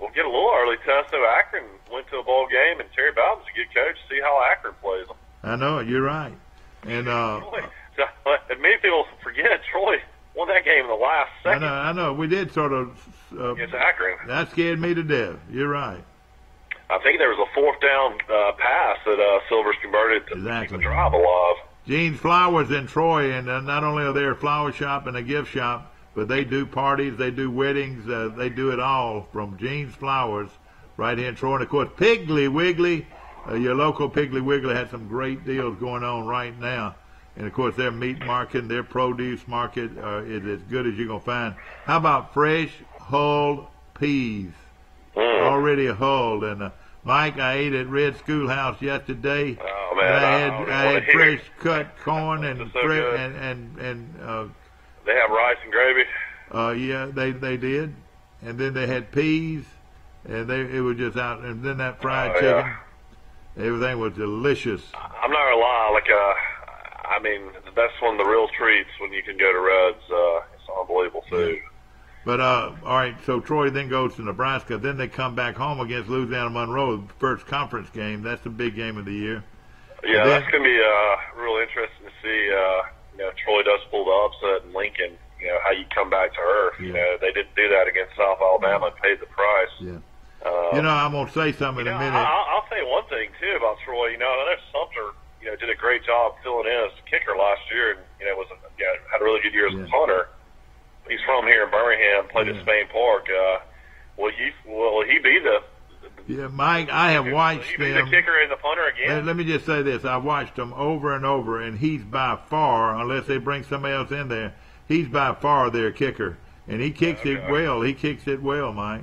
We'll get a little early test. So Akron went to a bowl game, and Terry Bowden's a good coach. See how Akron plays them. I know it. You're right. And many people forget Troy won that game in the last second. I know. We did sort of. Against Akron. That scared me to death. You're right. I think there was a fourth down pass that Silvers converted to keep the drive alive. Gene's Flowers in Troy, and not only are they a flower shop and a gift shop, but they do parties, they do weddings, they do it all from Gene's Flowers right here in Troy. And, of course, Piggly Wiggly, your local Piggly Wiggly has some great deals going on right now. And, of course, their meat market, their produce market is as good as you're going to find. How about fresh hulled peas? Already hulled. And Mike, I ate at Red Schoolhouse yesterday. Oh man! I had fresh cut corn and so they have rice and gravy. Yeah, they did. And then they had peas, and it was just out. And then that fried chicken, everything was delicious. I'm not gonna lie, I mean, that's one of the real treats when you can go to Reds. It's unbelievable food. But, all right, so Troy then goes to Nebraska. Then they come back home against Louisiana Monroe, the first conference game. That's the big game of the year. Yeah, that's going to be real interesting to see. Troy does pull the upset in Lincoln. How you come back to earth. Yeah. They didn't do that against South Alabama and paid the price. Yeah. I'm going to say something in a minute. I'll say one thing, too, about Troy. I know Sumter, did a great job filling in as a kicker last year and, had a really good year as a punter. He's from here in Birmingham, played at Spain Park. Will he be the Mike, I have watched him. The kicker and the punter again? Let me just say this. I've watched him over and over, and he's by far, unless they bring somebody else in there, he's by far their kicker. And he kicks it well. He kicks it well, Mike.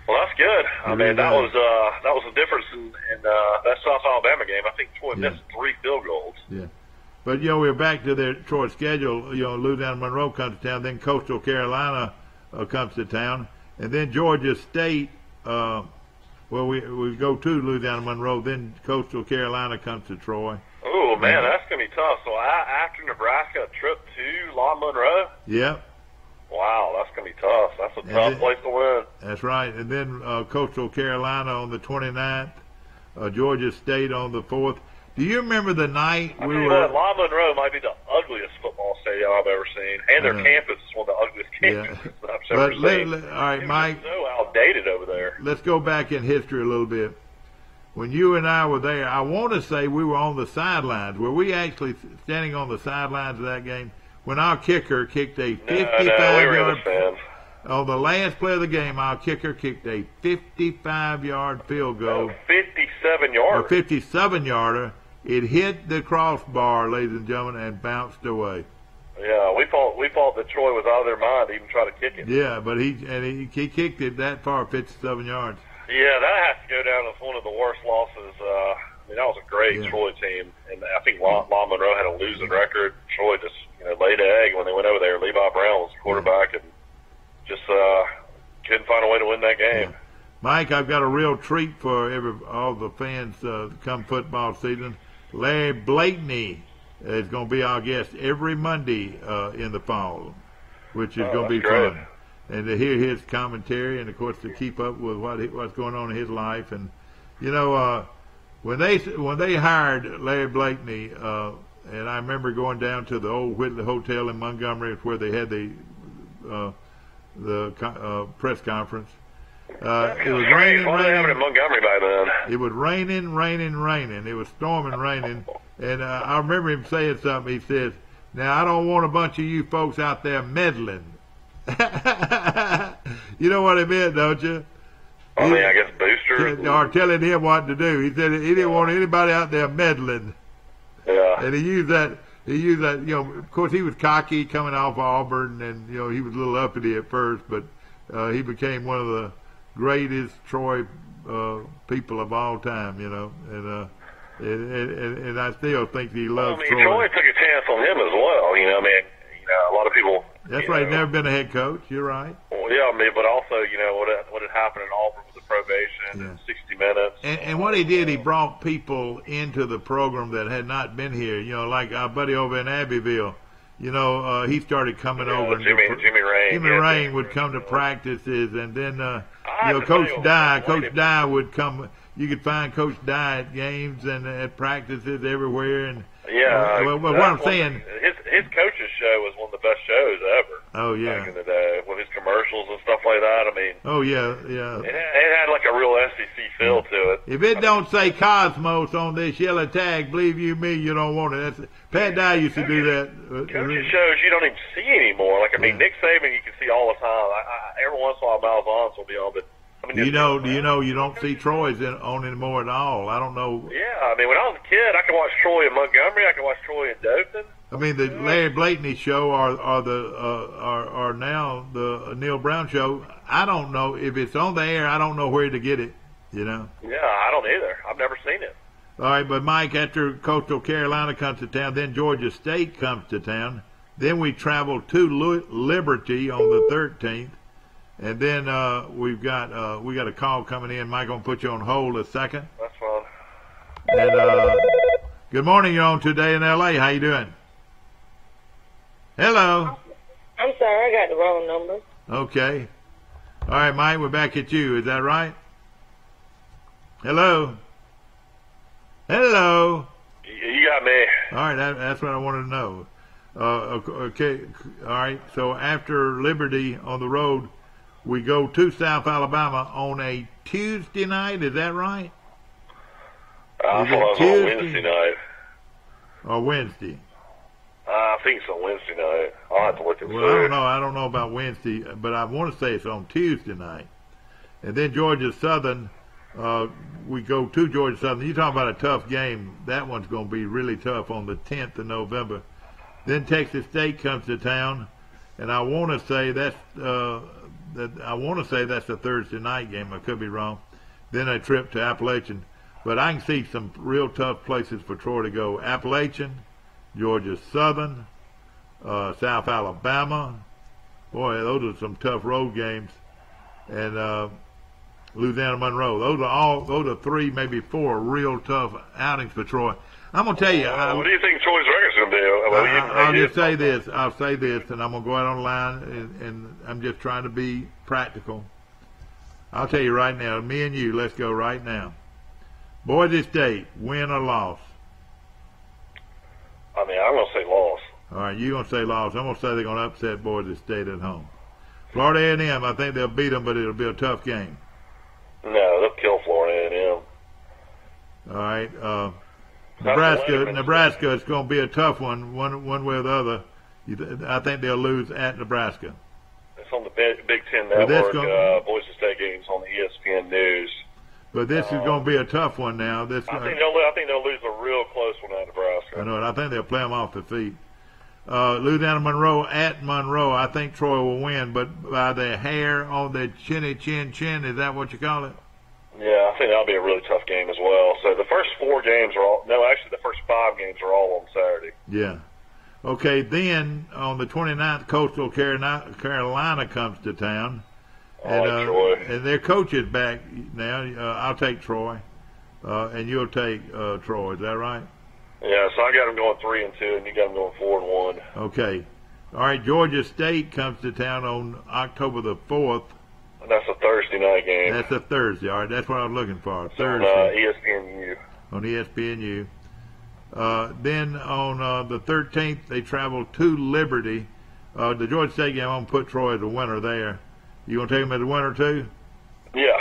Well, that's good. I mean, that was the difference in that South Alabama game. I think Troy missed 3 field goals. Yeah. But, we're back to their Troy schedule. Louisiana Monroe comes to town. Then Coastal Carolina comes to town. And then Georgia State, we go to Louisiana Monroe. Then Coastal Carolina comes to Troy. Oh, man, that's going to be tough. So after Nebraska, a trip to La Monroe? Yep. Wow, that's going to be tough. That's a tough place to win. That's right. And then Coastal Carolina on the 29th, Georgia State on the 4th. Do you remember the night La Monroe might be the ugliest football stadium I've ever seen, and their campus is one of the ugliest campuses I've ever seen. All right, Mike. It's so outdated over there. Let's go back in history a little bit. When you and I were there, I want to say we were on the sidelines. Were we actually standing on the sidelines of that game? When our kicker kicked a 55-yard on the last play of the game, our kicker kicked a 55-yard field goal. 57-yarder. A 57-yarder. It hit the crossbar, ladies and gentlemen, and bounced away. Yeah, we thought that Troy was out of their mind to even try to kick it. Yeah, but he kicked it that far, 57 yards. Yeah, that has to go down as one of the worst losses. That was a great Troy team, and I think La Monroe had a losing record. Troy just laid an egg when they went over there. Levi Brown was the quarterback, and just couldn't find a way to win that game. Yeah. Mike, I've got a real treat for all the fans come football season. Larry Blakeney is going to be our guest every Monday in the fall, which is going to be fun. And to hear his commentary, and of course to keep up with what's going on in his life. And when they hired Larry Blakeney, and I remember going down to the old Whitley Hotel in Montgomery, where they had the press conference. It was raining. What happened in Montgomery by then? It was raining. It was storming, raining. And I remember him saying something. He says, "Now, I don't want a bunch of you folks out there meddling." You know what he meant, don't you? I guess boosters. Or telling him what to do. He said he didn't want anybody out there meddling. Yeah. And he used that. Of course, he was cocky coming off Auburn, and, he was a little uppity at first, but he became one of the greatest Troy people of all time, and I still think he loves Troy. Troy took a chance on him as well, a lot of people. That's right, never been a head coach, you're right. Well, yeah, but also, what had happened in Auburn with the probation and 60 minutes. And what he did, he brought people into the program that had not been here, like our buddy over in Abbeville. He started coming over. Jimmy Rain. Jimmy Rain would come to practices, and then, Coach Dye would come. You could find Coach Dye at games and at practices everywhere. And what I'm saying, his coach's show was one of the best shows ever. Oh yeah, back in the day with his commercials and stuff like that. Oh yeah. It had like a real SEC feel to it. If it don't say Cosmos on this yellow tag, believe you me, you don't want it. Pat Dye used to do that. Coach's shows you don't even see anymore. Nick Saban you can see all the time. Every once in a while, Malzahn's will be on, but. You don't see Troy's on anymore at all. I don't know. Yeah, when I was a kid, I could watch Troy in Montgomery. I could watch Troy in Dothan. The Larry Blakeney show are now the Neil Brown show. I don't know if it's on the air. I don't know where to get it. Yeah, I don't either. I've never seen it. All right, but Mike, after Coastal Carolina comes to town, then Georgia State comes to town. Then we travel to Liberty on the 13th. And then we got a call coming in. Mike, gonna put you on hold a second. That's fine. Good morning. You're on Today in L.A. How you doing? Hello. I'm sorry, I got the wrong number. Okay. All right, Mike, we're back at you. Is that right? Hello? Hello? You got me. All right, that's what I wanted to know. Okay, all right. So after Liberty on the road, we go to South Alabama on a Tuesday night. Is that right? I thought it was on Wednesday night. Or Wednesday? I think it's on Wednesday night. I'll have to look and see. Well, I don't know. I don't know about Wednesday, but I want to say it's on Tuesday night. And then Georgia Southern, we go to Georgia Southern. You're talking about a tough game. That one's going to be really tough on the 10th of November. Then Texas State comes to town, and I want to say that's a Thursday night game. I could be wrong. Then a trip to Appalachian. But I can see some real tough places for Troy to go. Appalachian, Georgia Southern, South Alabama. Boy, those are some tough road games. And Louisiana Monroe. Those are 3, maybe 4 real tough outings for Troy. I'm going to tell you. What do you think Troy's record's going to do? I'll just say this. I'll say this, and I'm going to go out on the line, and I'm just trying to be practical. I'll tell you right now, me and you, let's go right now. Boise State, win or loss? I mean, I'm going to say loss. All right, you're going to say loss. I'm going to say they're going to upset Boise State at home. Florida A&M, I think they'll beat them, but it'll be a tough game. No, they'll kill Florida A&M. All right. Nebraska, it's going to be a tough one way or the other. I think they'll lose at Nebraska. It's on the Big Ten Network. Boise State games on the ESPN News. But this is going to be a tough one now. I think they'll lose a real close one at Nebraska. I know it. I think they'll play them off the feet. Louisiana Monroe at Monroe. I think Troy will win, but by the hair on the chinny chin. Is that what you call it? Yeah, I think that'll be a really tough game as well. So the first 4 games the first 5 games are all on Saturday. Yeah. Okay, then on the 29th, Coastal Carolina comes to town. Troy. And their coach is back now. I'll take Troy, and you'll take Troy. Is that right? Yeah, so I got them going 3-2, and you got them going 4-1. Okay. All right, Georgia State comes to town on October the 4th. That's a Thursday night game. That's a Thursday. All right, that's what I was looking for. Thursday. On ESPNU. On ESPNU. Then on the 13th, they travel to Liberty. The Georgia State game, I'm going to put Troy as a winner there. You going to take them as a winner too? Yeah.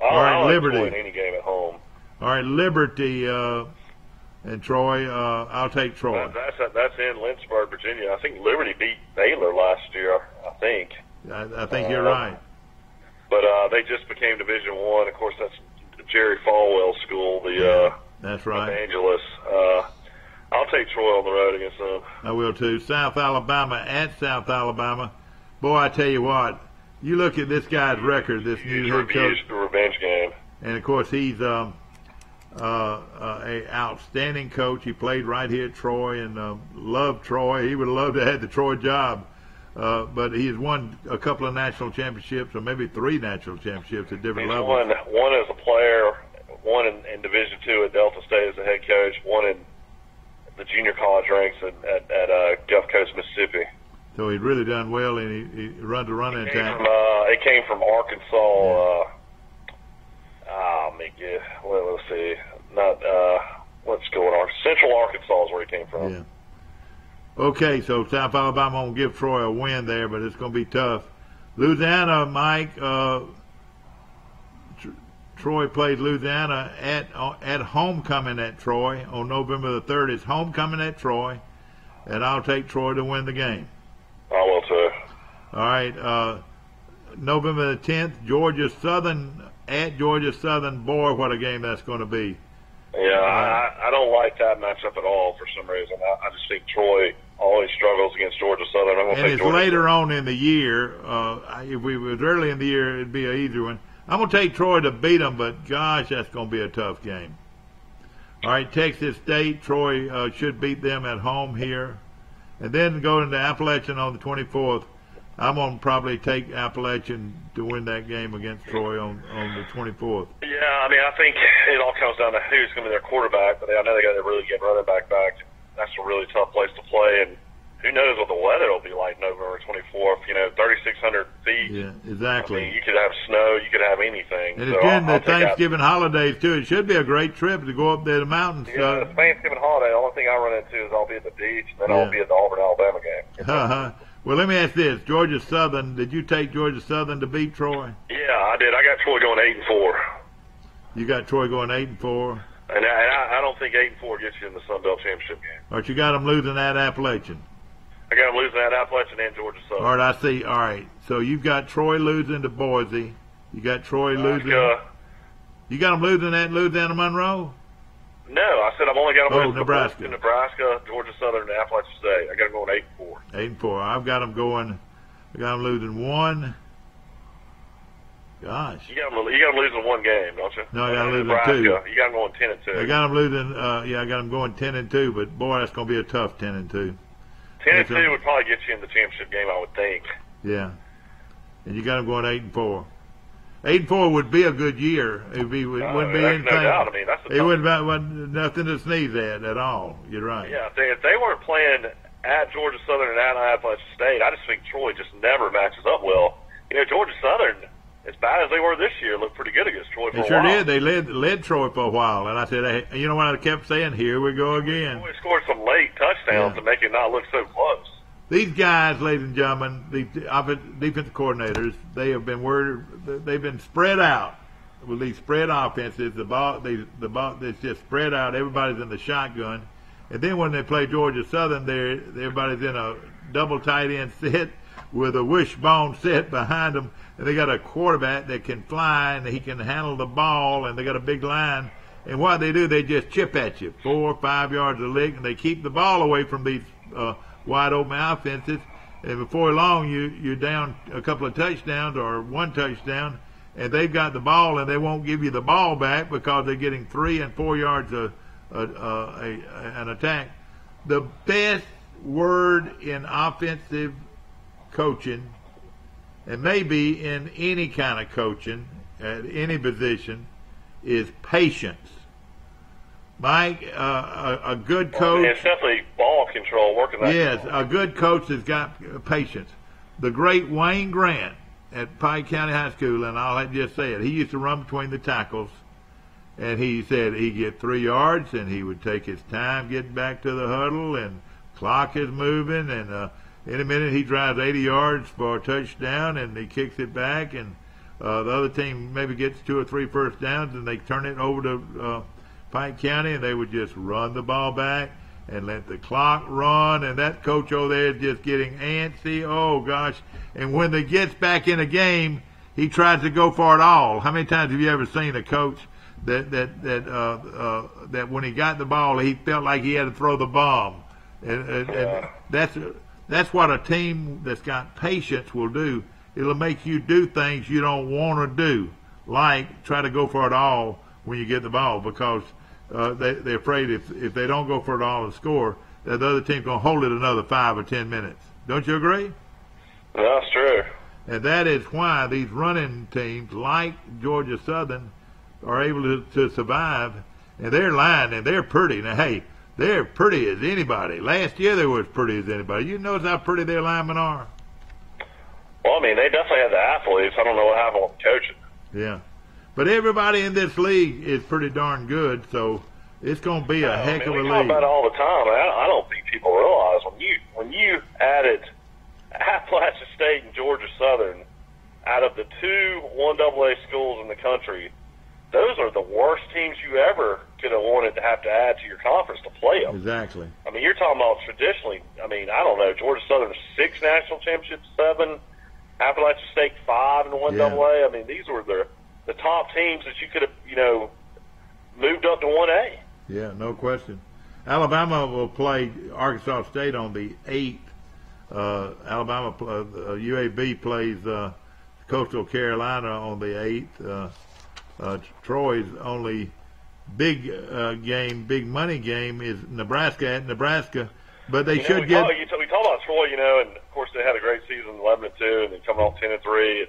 I'll Liberty. Troy in any game at home. All right, Liberty and Troy. I'll take Troy. That's in Lynchburg, Virginia. I think Liberty beat Baylor last year. I think. I think you're right. But they just became Division I. Of course, that's Jerry Falwell's school. That's right. Evangelist. I'll take Troy on the road against them. I will too. South Alabama at South Alabama. Boy, I tell you what. You look at this guy's record, this new head coach. The revenge game. And, of course, he's a outstanding coach. He played right here at Troy and loved Troy. He would have loved to have had the Troy job. But he has won a couple of national championships, or maybe 3 national championships at different levels. One as a player, one in Division II at Delta State as a head coach, one in the junior college ranks at Gulf Coast, Mississippi. So he's really done well, and he runs a running attack. It came from Arkansas. Let's see. What's going on? Central Arkansas is where he came from. Yeah. Okay, so South Alabama won't give Troy a win there, but it's going to be tough. Louisiana, Mike. Troy plays Louisiana at homecoming at Troy on November the 3rd. It's homecoming at Troy, and I'll take Troy to win the game. I will too. All right. November the 10th, Georgia Southern at Georgia Southern. Boy, what a game that's going to be. Yeah, I don't like that matchup at all for some reason. I just think Troy always struggles against Georgia Southern. I'm and it's later on in the year. If we was early in the year, it'd be an easier one. I'm going to take Troy to beat them, but gosh, that's going to be a tough game. All right, Texas State, Troy should beat them at home here. And then go into Appalachian on the 24th. I'm going to probably take Appalachian to win that game against Troy on the 24th. Yeah, I mean, I think it all comes down to who's going to be their quarterback, but I know they got to really get running back. That's a really tough place to play, and who knows what the weather will be like November 24th. 3,600 feet. Yeah, exactly. I mean, you could have snow, you could have anything. And it's getting the Thanksgiving holidays, too. It should be a great trip to go up there to the mountains. Yeah, the Thanksgiving holiday, the only thing I run into is I'll be at the beach, and then I'll be at the Auburn, Alabama game. Well, let me ask this. Georgia Southern, did you take Georgia Southern to beat Troy? Yeah, I did. I got Troy going 8-4. You got Troy going 8-4? And I don't think 8-4 gets you in the Sun Belt Championship game. But you got them losing at Appalachian. I got them losing at Appalachian and Georgia Southern. All right, I see. All right. So you've got Troy losing to Boise. You got Troy losing. You got them losing at Louisiana Monroe? No, I said I've only got them losing Nebraska. to Nebraska, Georgia Southern, and Appalachian State. I got them going 8-4. 8-4. I've got them going. I got them losing 1. Gosh. You got them losing 1 game, don't you? No, I got them losing Nebraska, 2. You got them going 10-2. I got them losing. I got them going 10-2. But boy, that's going to be a tough 10-2. 10-2 would probably get you in the championship game, I would think. Yeah. And you got them going 8-4. 8-4 would be a good year. It wouldn't be anything. No doubt. I mean, that's it wouldn't nothing to sneeze at all. You're right. Yeah, if they weren't playing at Georgia Southern and at Appalachian State, I just think Troy just never matches up well. Georgia Southern, as bad as they were this year, looked pretty good against Troy for a while. They sure did. They led Troy for a while, and I said, hey, you know what I kept saying? Here we go again. Troy scored some late touchdowns to make it not look so close. These guys, ladies and gentlemen, the defensive coordinators, they've been spread out with these spread offenses. The ball is just spread out. Everybody's in the shotgun, and then when they play Georgia Southern, everybody's in a double tight end set with a wishbone set behind them, and they got a quarterback that can fly and he can handle the ball, and they got a big line. And what they do, they just chip at you 4 or 5 yards a lick, and they keep the ball away from these wide open offenses, and before long you're down a couple of touchdowns or 1 touchdown, and they've got the ball and they won't give you the ball back because they're getting 3 and 4 yards an attack. The best word in offensive coaching, and maybe in any kind of coaching at any position, is patience. Mike, a good coach. It's definitely ball control, working that. Yes, a good coach has got patience. The great Wayne Grant at Pike County High School, and I'll just say it, he used to run between the tackles, and he said he'd get 3 yards, and he would take his time getting back to the huddle, and clock is moving, and in a minute he drives 80 yards for a touchdown, and he kicks it back, and the other team maybe gets 2 or 3 first downs, and they turn it over to Pike County, and they would just run the ball back and let the clock run, and that coach over there is just getting antsy. Oh gosh! And when they gets back in a game, he tries to go for it all. How many times have you ever seen a coach that when he got the ball, he felt like he had to throw the bomb? And that's what a team that's got patience will do. It'll make you do things you don't want to do, like try to go for it all when you get the ball, because they're afraid if they don't go for it all and score, that the other team's going to hold it another 5 or 10 minutes. Don't you agree? That's true. And that is why these running teams like Georgia Southern are able to survive. And their line, and they're pretty. Now, hey, they're pretty as anybody. Last year they were as pretty as anybody. You notice how pretty their linemen are? Well, I mean, they definitely have the athletes. I don't know what happened with the coaching. Yeah. But everybody in this league is pretty darn good, so it's going to be a heck of a league. We talk about it all the time. I don't think people realize when you added Appalachian State and Georgia Southern out of the 2 1AA schools in the country, those are the worst teams you ever could have wanted to have to add to your conference to play them. Exactly. I mean, you're talking about traditionally. I mean, I don't know. Georgia Southern 6 national championships, 7. Appalachian State 5 in the 1AA. I mean, these were the top teams that you could have, moved up to 1A. Yeah, no question. Alabama will play Arkansas State on the 8th. UAB plays Coastal Carolina on the 8th. Troy's only big money game is Nebraska at Nebraska. But they should we get. We talk about Troy, and of course they had a great season, 11-2, and then coming off 10-3.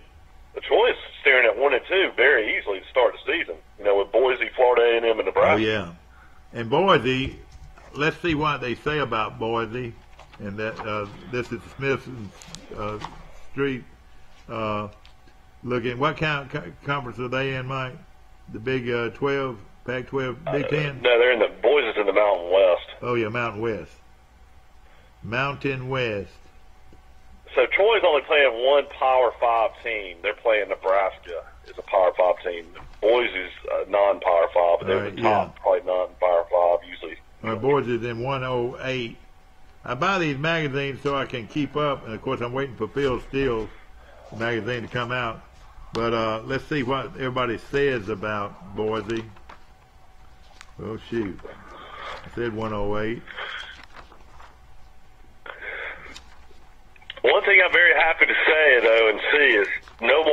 But Troy is staring at 1-2 very easily to start the season. With Boise, Florida A&M, and Nebraska. Oh yeah, and Boise. Let's see what they say about Boise, and that this is Smithson Street. Looking, what conference are they in, Mike? The Big 12, Pac-12, Big 10? No, they're in the Boise's in the Mountain West. Oh yeah, Mountain West. Mountain West. So Troy's only playing one Power 5 team. They're playing Nebraska. It's a Power 5 team. Boise's non-Power 5, but they're the top, probably non-Power 5 usually. All right, Boise's in 108. I buy these magazines so I can keep up, and of course I'm waiting for Phil Steele's magazine to come out. But let's see what everybody says about Boise. Oh shoot, I said 108. One thing I'm very happy to say, though, and see is no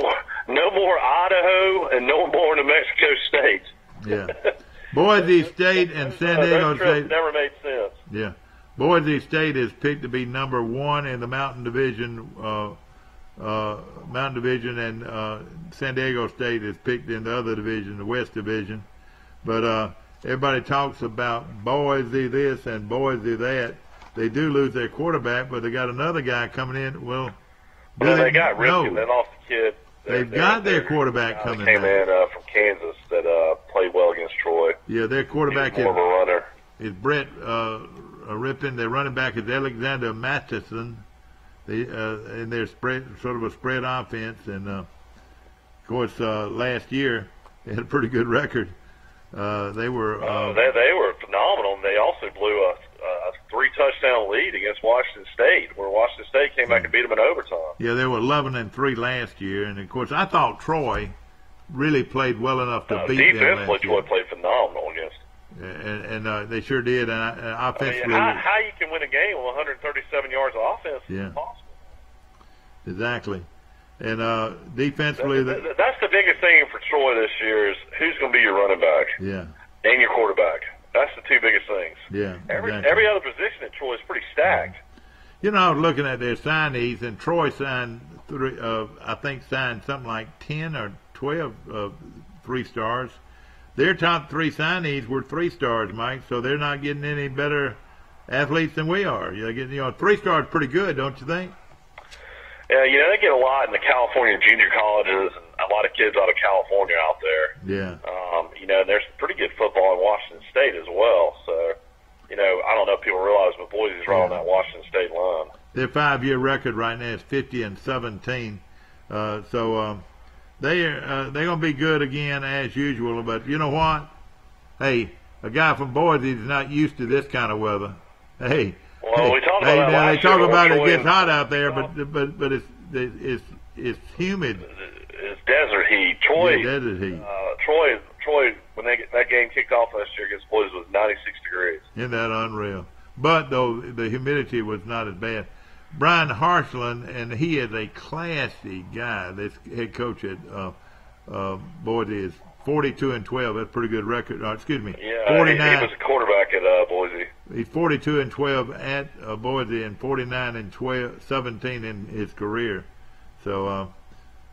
more Idaho and no more New Mexico State. Yeah, Boise State and San Diego State never made sense. Yeah, Boise State is picked to be number 1 in the Mountain Division. And San Diego State is picked in the other division, the West Division. But everybody talks about Boise this and Boise that. They do lose their quarterback, but they got another guy coming in. Well, they got Ripken. They lost the kid. They've got their quarterback coming came in from Kansas that played well against Troy. Yeah, their quarterback is more of a runner. Is Brett Ripken. Their running back is Alexander Matheson. And they're sort of a spread offense, and of course last year they had a pretty good record. They were phenomenal. And they also blew a 3-touchdown lead against Washington State, where Washington State came back and beat them in overtime. Yeah, they were 11-3 last year, and of course I thought Troy really played well enough to beat them last year. Defensively, Troy played phenomenal against. And they sure did. And offensively, how you can win a game with 137 yards of offense is impossible. Exactly. And defensively, that's the biggest thing for Troy this year is who's going to be your running back. Yeah. And your quarterback. That's the two biggest things. Yeah. Every other position at Troy is pretty stacked. I was looking at their signees, and Troy signed signed something like 10 or 12 3-stars. Their top 3 signees were 3-stars, Mike. So they're not getting any better athletes than we are. You're getting 3-stars pretty good, don't you think? Yeah, they get a lot in the California junior colleges, and a lot of kids out of California out there. Yeah. And there's some pretty good football in Washington State as well. So, I don't know if people realize, but Boise's right on that Washington State line. Their 5-year record right now is 50-17. So they're going to be good again as usual. But you know what? Hey, a guy from Boise is not used to this kind of weather. Hey. Well, we talked about that last they talk year, about it gets hot out there, but it's humid. It's desert heat. Troy, yeah, desert heat. Troy, when that game kicked off last year against Boise, was 96 degrees. Isn't that unreal? But though the humidity was not as bad. Brian Harshland, and he is a classy guy. This head coach at Boise is 42-12. That's a pretty good record. Excuse me. Yeah, 49. He was a quarterback at Boise. He's 42-12 at Boise and 49-17 in his career. So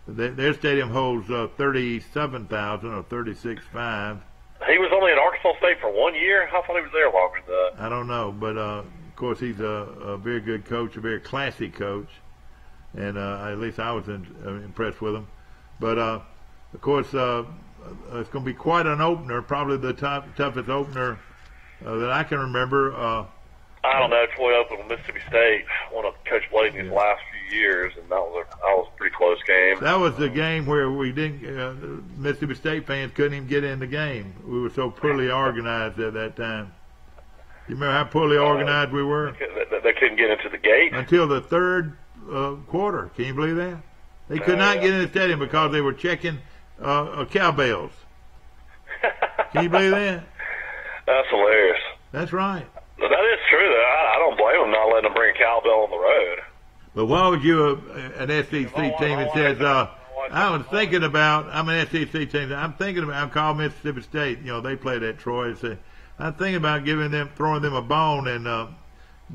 their stadium holds 37,000 or 36,500. He was only at Arkansas State for 1 year. I thought he was there longer than that. I don't know, but of course he's a very good coach, a very classy coach, and at least I was impressed with him. But of course, it's going to be quite an opener, probably the toughest opener that I can remember. I don't know. Troy opened with Mississippi State, one of Coach Bladeney's last few years, and that was a pretty close game. That was the game where we didn't. Mississippi State fans couldn't even get in the game. We were so poorly organized at that time. You remember how poorly organized we were? They couldn't get into the gate until the third quarter. Can you believe that? They could not get in the stadium because they were checking cowbells. Can you believe that? That's hilarious. That's right. That is true. I don't blame them not letting them bring a cowbell on the road. But why would you, an SEC team that says, I'm an SEC team. I'm calling Mississippi State. They played at Troy. I'm thinking about throwing them a bone and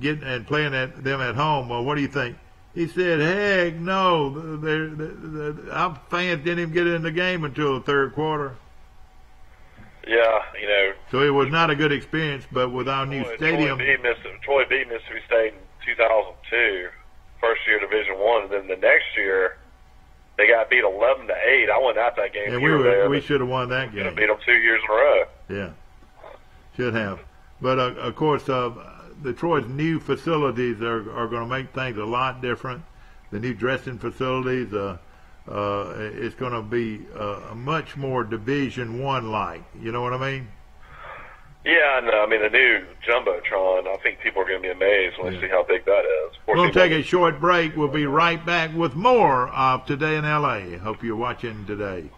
getting and playing them at home. Well, what do you think? He said, heck no, our fans didn't even get in the game until the third quarter. Yeah, So it was not a good experience, but with our new stadium. Troy beat Mississippi State in 2002, first year Division I, and then the next year they got beat 11-8. I went out that game. And we should have won that game. Beat them 2 years in a row. Yeah, should have. But of course, the Troy's new facilities are going to make things a lot different. The new dressing facilities, it's going to be a much more Division I like. You know what I mean? Yeah, and the new Jumbotron, I think people are going to be amazed when they see how big that is. We're going to take a short break. We'll be right back with more of Today in LA. Hope you're watching today.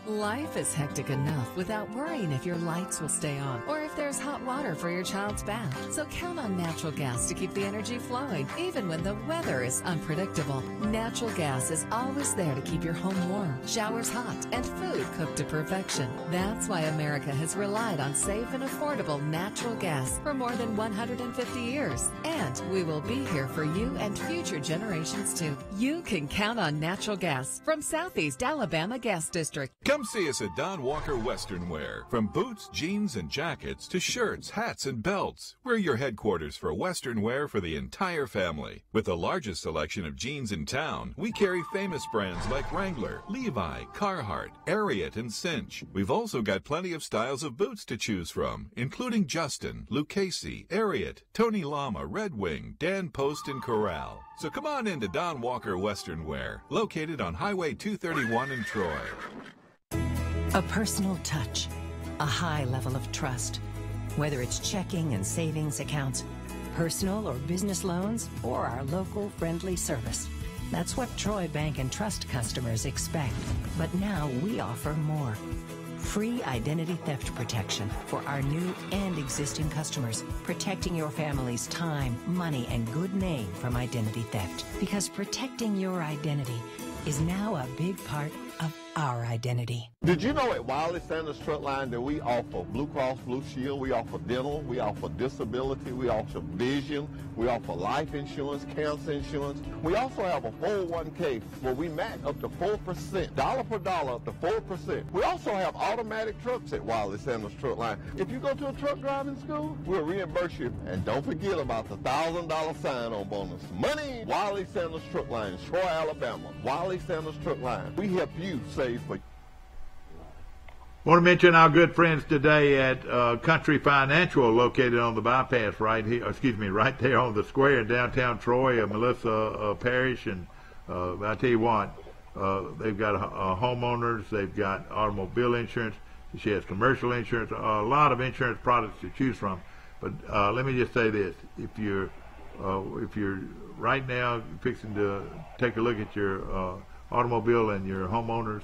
Life is hectic enough without worrying if your lights will stay on or if there's hot water for your child's bath. So count on natural gas to keep the energy flowing, even when the weather is unpredictable. Natural gas is always there to keep your home warm, showers hot, and food cooked to perfection. That's why America has relied on safe and affordable natural gas for more than 150 years. And we will be here for you and future generations too. You can count on natural gas from Southeast Alabama Gas District. Come see us at Don Walker Western Wear. From boots, jeans, and jackets to shirts, hats, and belts, we're your headquarters for Western wear for the entire family. With the largest selection of jeans in town, we carry famous brands like Wrangler, Levi, Carhartt, Ariat, and Cinch. We've also got plenty of styles of boots to choose from, including Justin, Lucchese, Ariat, Tony Lama, Red Wing, Dan Post, and Corral. So come on into Don Walker Western Wear, located on Highway 231 in Troy. A personal touch, a high level of trust. Whether it's checking and savings accounts, personal or business loans, or our local friendly service. That's what Troy Bank and Trust customers expect. But now we offer more. Free identity theft protection for our new and existing customers, protecting your family's time, money, and good name from identity theft. Because protecting your identity is now a big part of our identity. Did you know at Wiley Sanders Truck Line that we offer Blue Cross Blue Shield, we offer dental, we offer disability, we offer vision, we offer life insurance, cancer insurance. We also have a 401k where we match up to 4%, dollar per dollar up to 4%. We also have automatic trucks at Wiley Sanders Truck Line. If you go to a truck driving school, we'll reimburse you. And don't forget about the $1,000 sign-on bonus. Money! Wiley Sanders Truck Line, Troy, Alabama. Wiley Sanders Truck Line. We help you save for you. I want to mention our good friends today at Country Financial, located on the bypass right there on the square in downtown Troy. Melissa Parrish, and I tell you what, they've got homeowners, they've got automobile insurance, she has commercial insurance, a lot of insurance products to choose from. But let me just say this: if you're right now fixing to take a look at your automobile and your homeowners,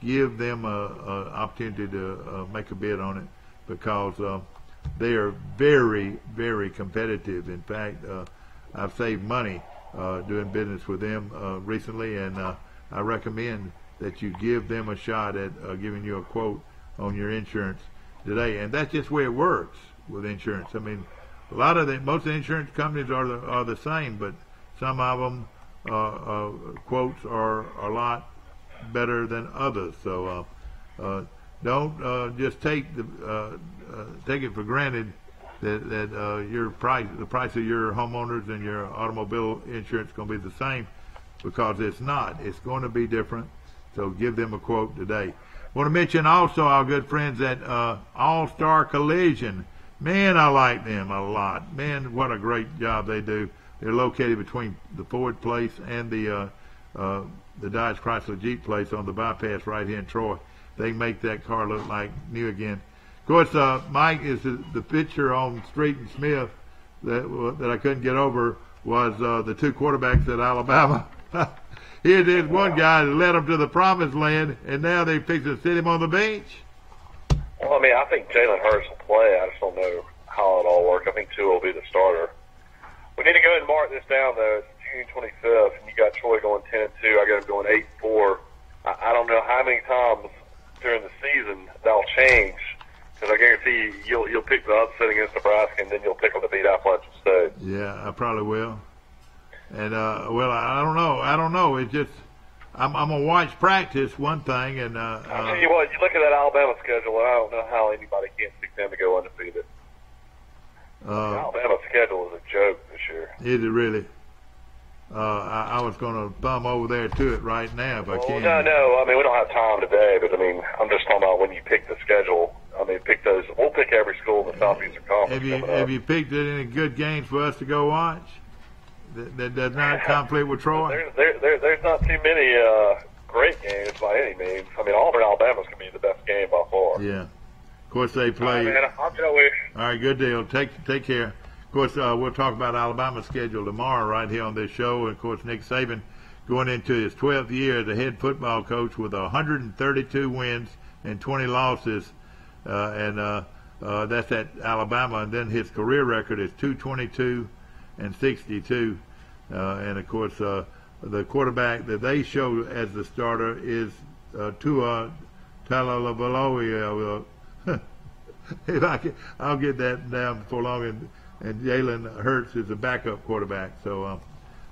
give them an opportunity to make a bid on it, because they are very, very competitive. In fact, I've saved money doing business with them recently, and I recommend that you give them a shot at giving you a quote on your insurance today. And that's just the way it works with insurance. I mean, most of the insurance companies are the same, but some of them quotes are a lot better than others. So don't just take it for granted that the price of your homeowners and your automobile insurance is going to be the same, because it's not. It's going to be different. So give them a quote today. I want to mention also our good friends at All-Star Collision. Man, I like them a lot. Man, what a great job they do. They're located between the Ford place and the Dodge Chrysler Jeep place on the bypass right here in Troy. They make that car look like new again. Of course, Mike, is the picture on Street and Smith that I couldn't get over was the two quarterbacks at Alabama. Here it is, one guy that led them to the promised land, and now they fix to sit him on the bench. Well, I mean, I think Jalen Hurts will play. I just don't know how it all works. I think Tua will be the starter. We need to go ahead and mark this down, though. It's June 25th, and you got Troy going 10-2. I got him going 8-4. I don't know how many times during the season that'll change, because I guarantee you'll pick the upset against Nebraska, and then you'll pick them to beat Appalachian State. Yeah, I probably will. And well, I don't know. It's just I'm gonna watch practice, one thing, and I tell you what, you look at that Alabama schedule, and I don't know how anybody can't pick them to go undefeated. Alabama's schedule is a joke this year. Is it really? I was going to thumb over there to it right now if I can. No. I mean, we don't have time today, but I mean, I'm just talking about when you pick the schedule. I mean, pick those. We'll pick every school in the Southeastern Conference. Have you picked any good games for us to go watch? That does not conflict with Troy. There's not too many great games by any means. I mean, Auburn, Alabama's going to be the best game by far. Yeah. Of course, they play. All right, man. I'll get away. All right, good deal. Take care. Of course, we'll talk about Alabama's schedule tomorrow right here on this show. And, of course, Nick Saban going into his 12th year as a head football coach with 132 wins and 20 losses. That's at Alabama. And then his career record is 222 and 62. And, of course, the quarterback that they show as the starter is Tua Tagovailoa. If I'll get that down before long. And Jalen Hurts is the backup quarterback. So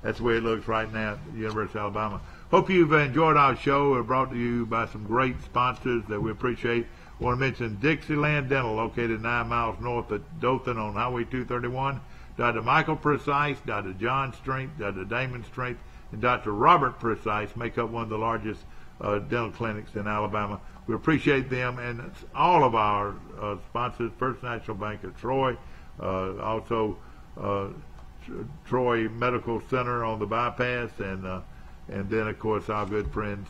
that's the way it looks right now at the University of Alabama. Hope you've enjoyed our show. We're brought to you by some great sponsors that we appreciate. I want to mention Dixieland Dental, located 9 miles north of Dothan on Highway 231. Dr. Michael Precise, Dr. John Strength, Dr. Damon Strength, and Dr. Robert Precise make up one of the largest dental clinics in Alabama. We appreciate them and all of our sponsors, First National Bank of Troy, also Troy Medical Center on the bypass, and then, of course, our good friends,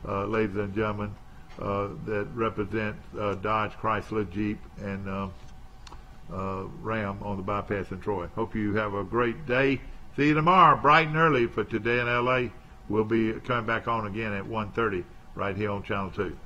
ladies and gentlemen, that represent Dodge, Chrysler, Jeep, and Ram on the bypass in Troy. Hope you have a great day. See you tomorrow, bright and early, for Today in L.A. We'll be coming back on again at 1:30 right here on Channel 2.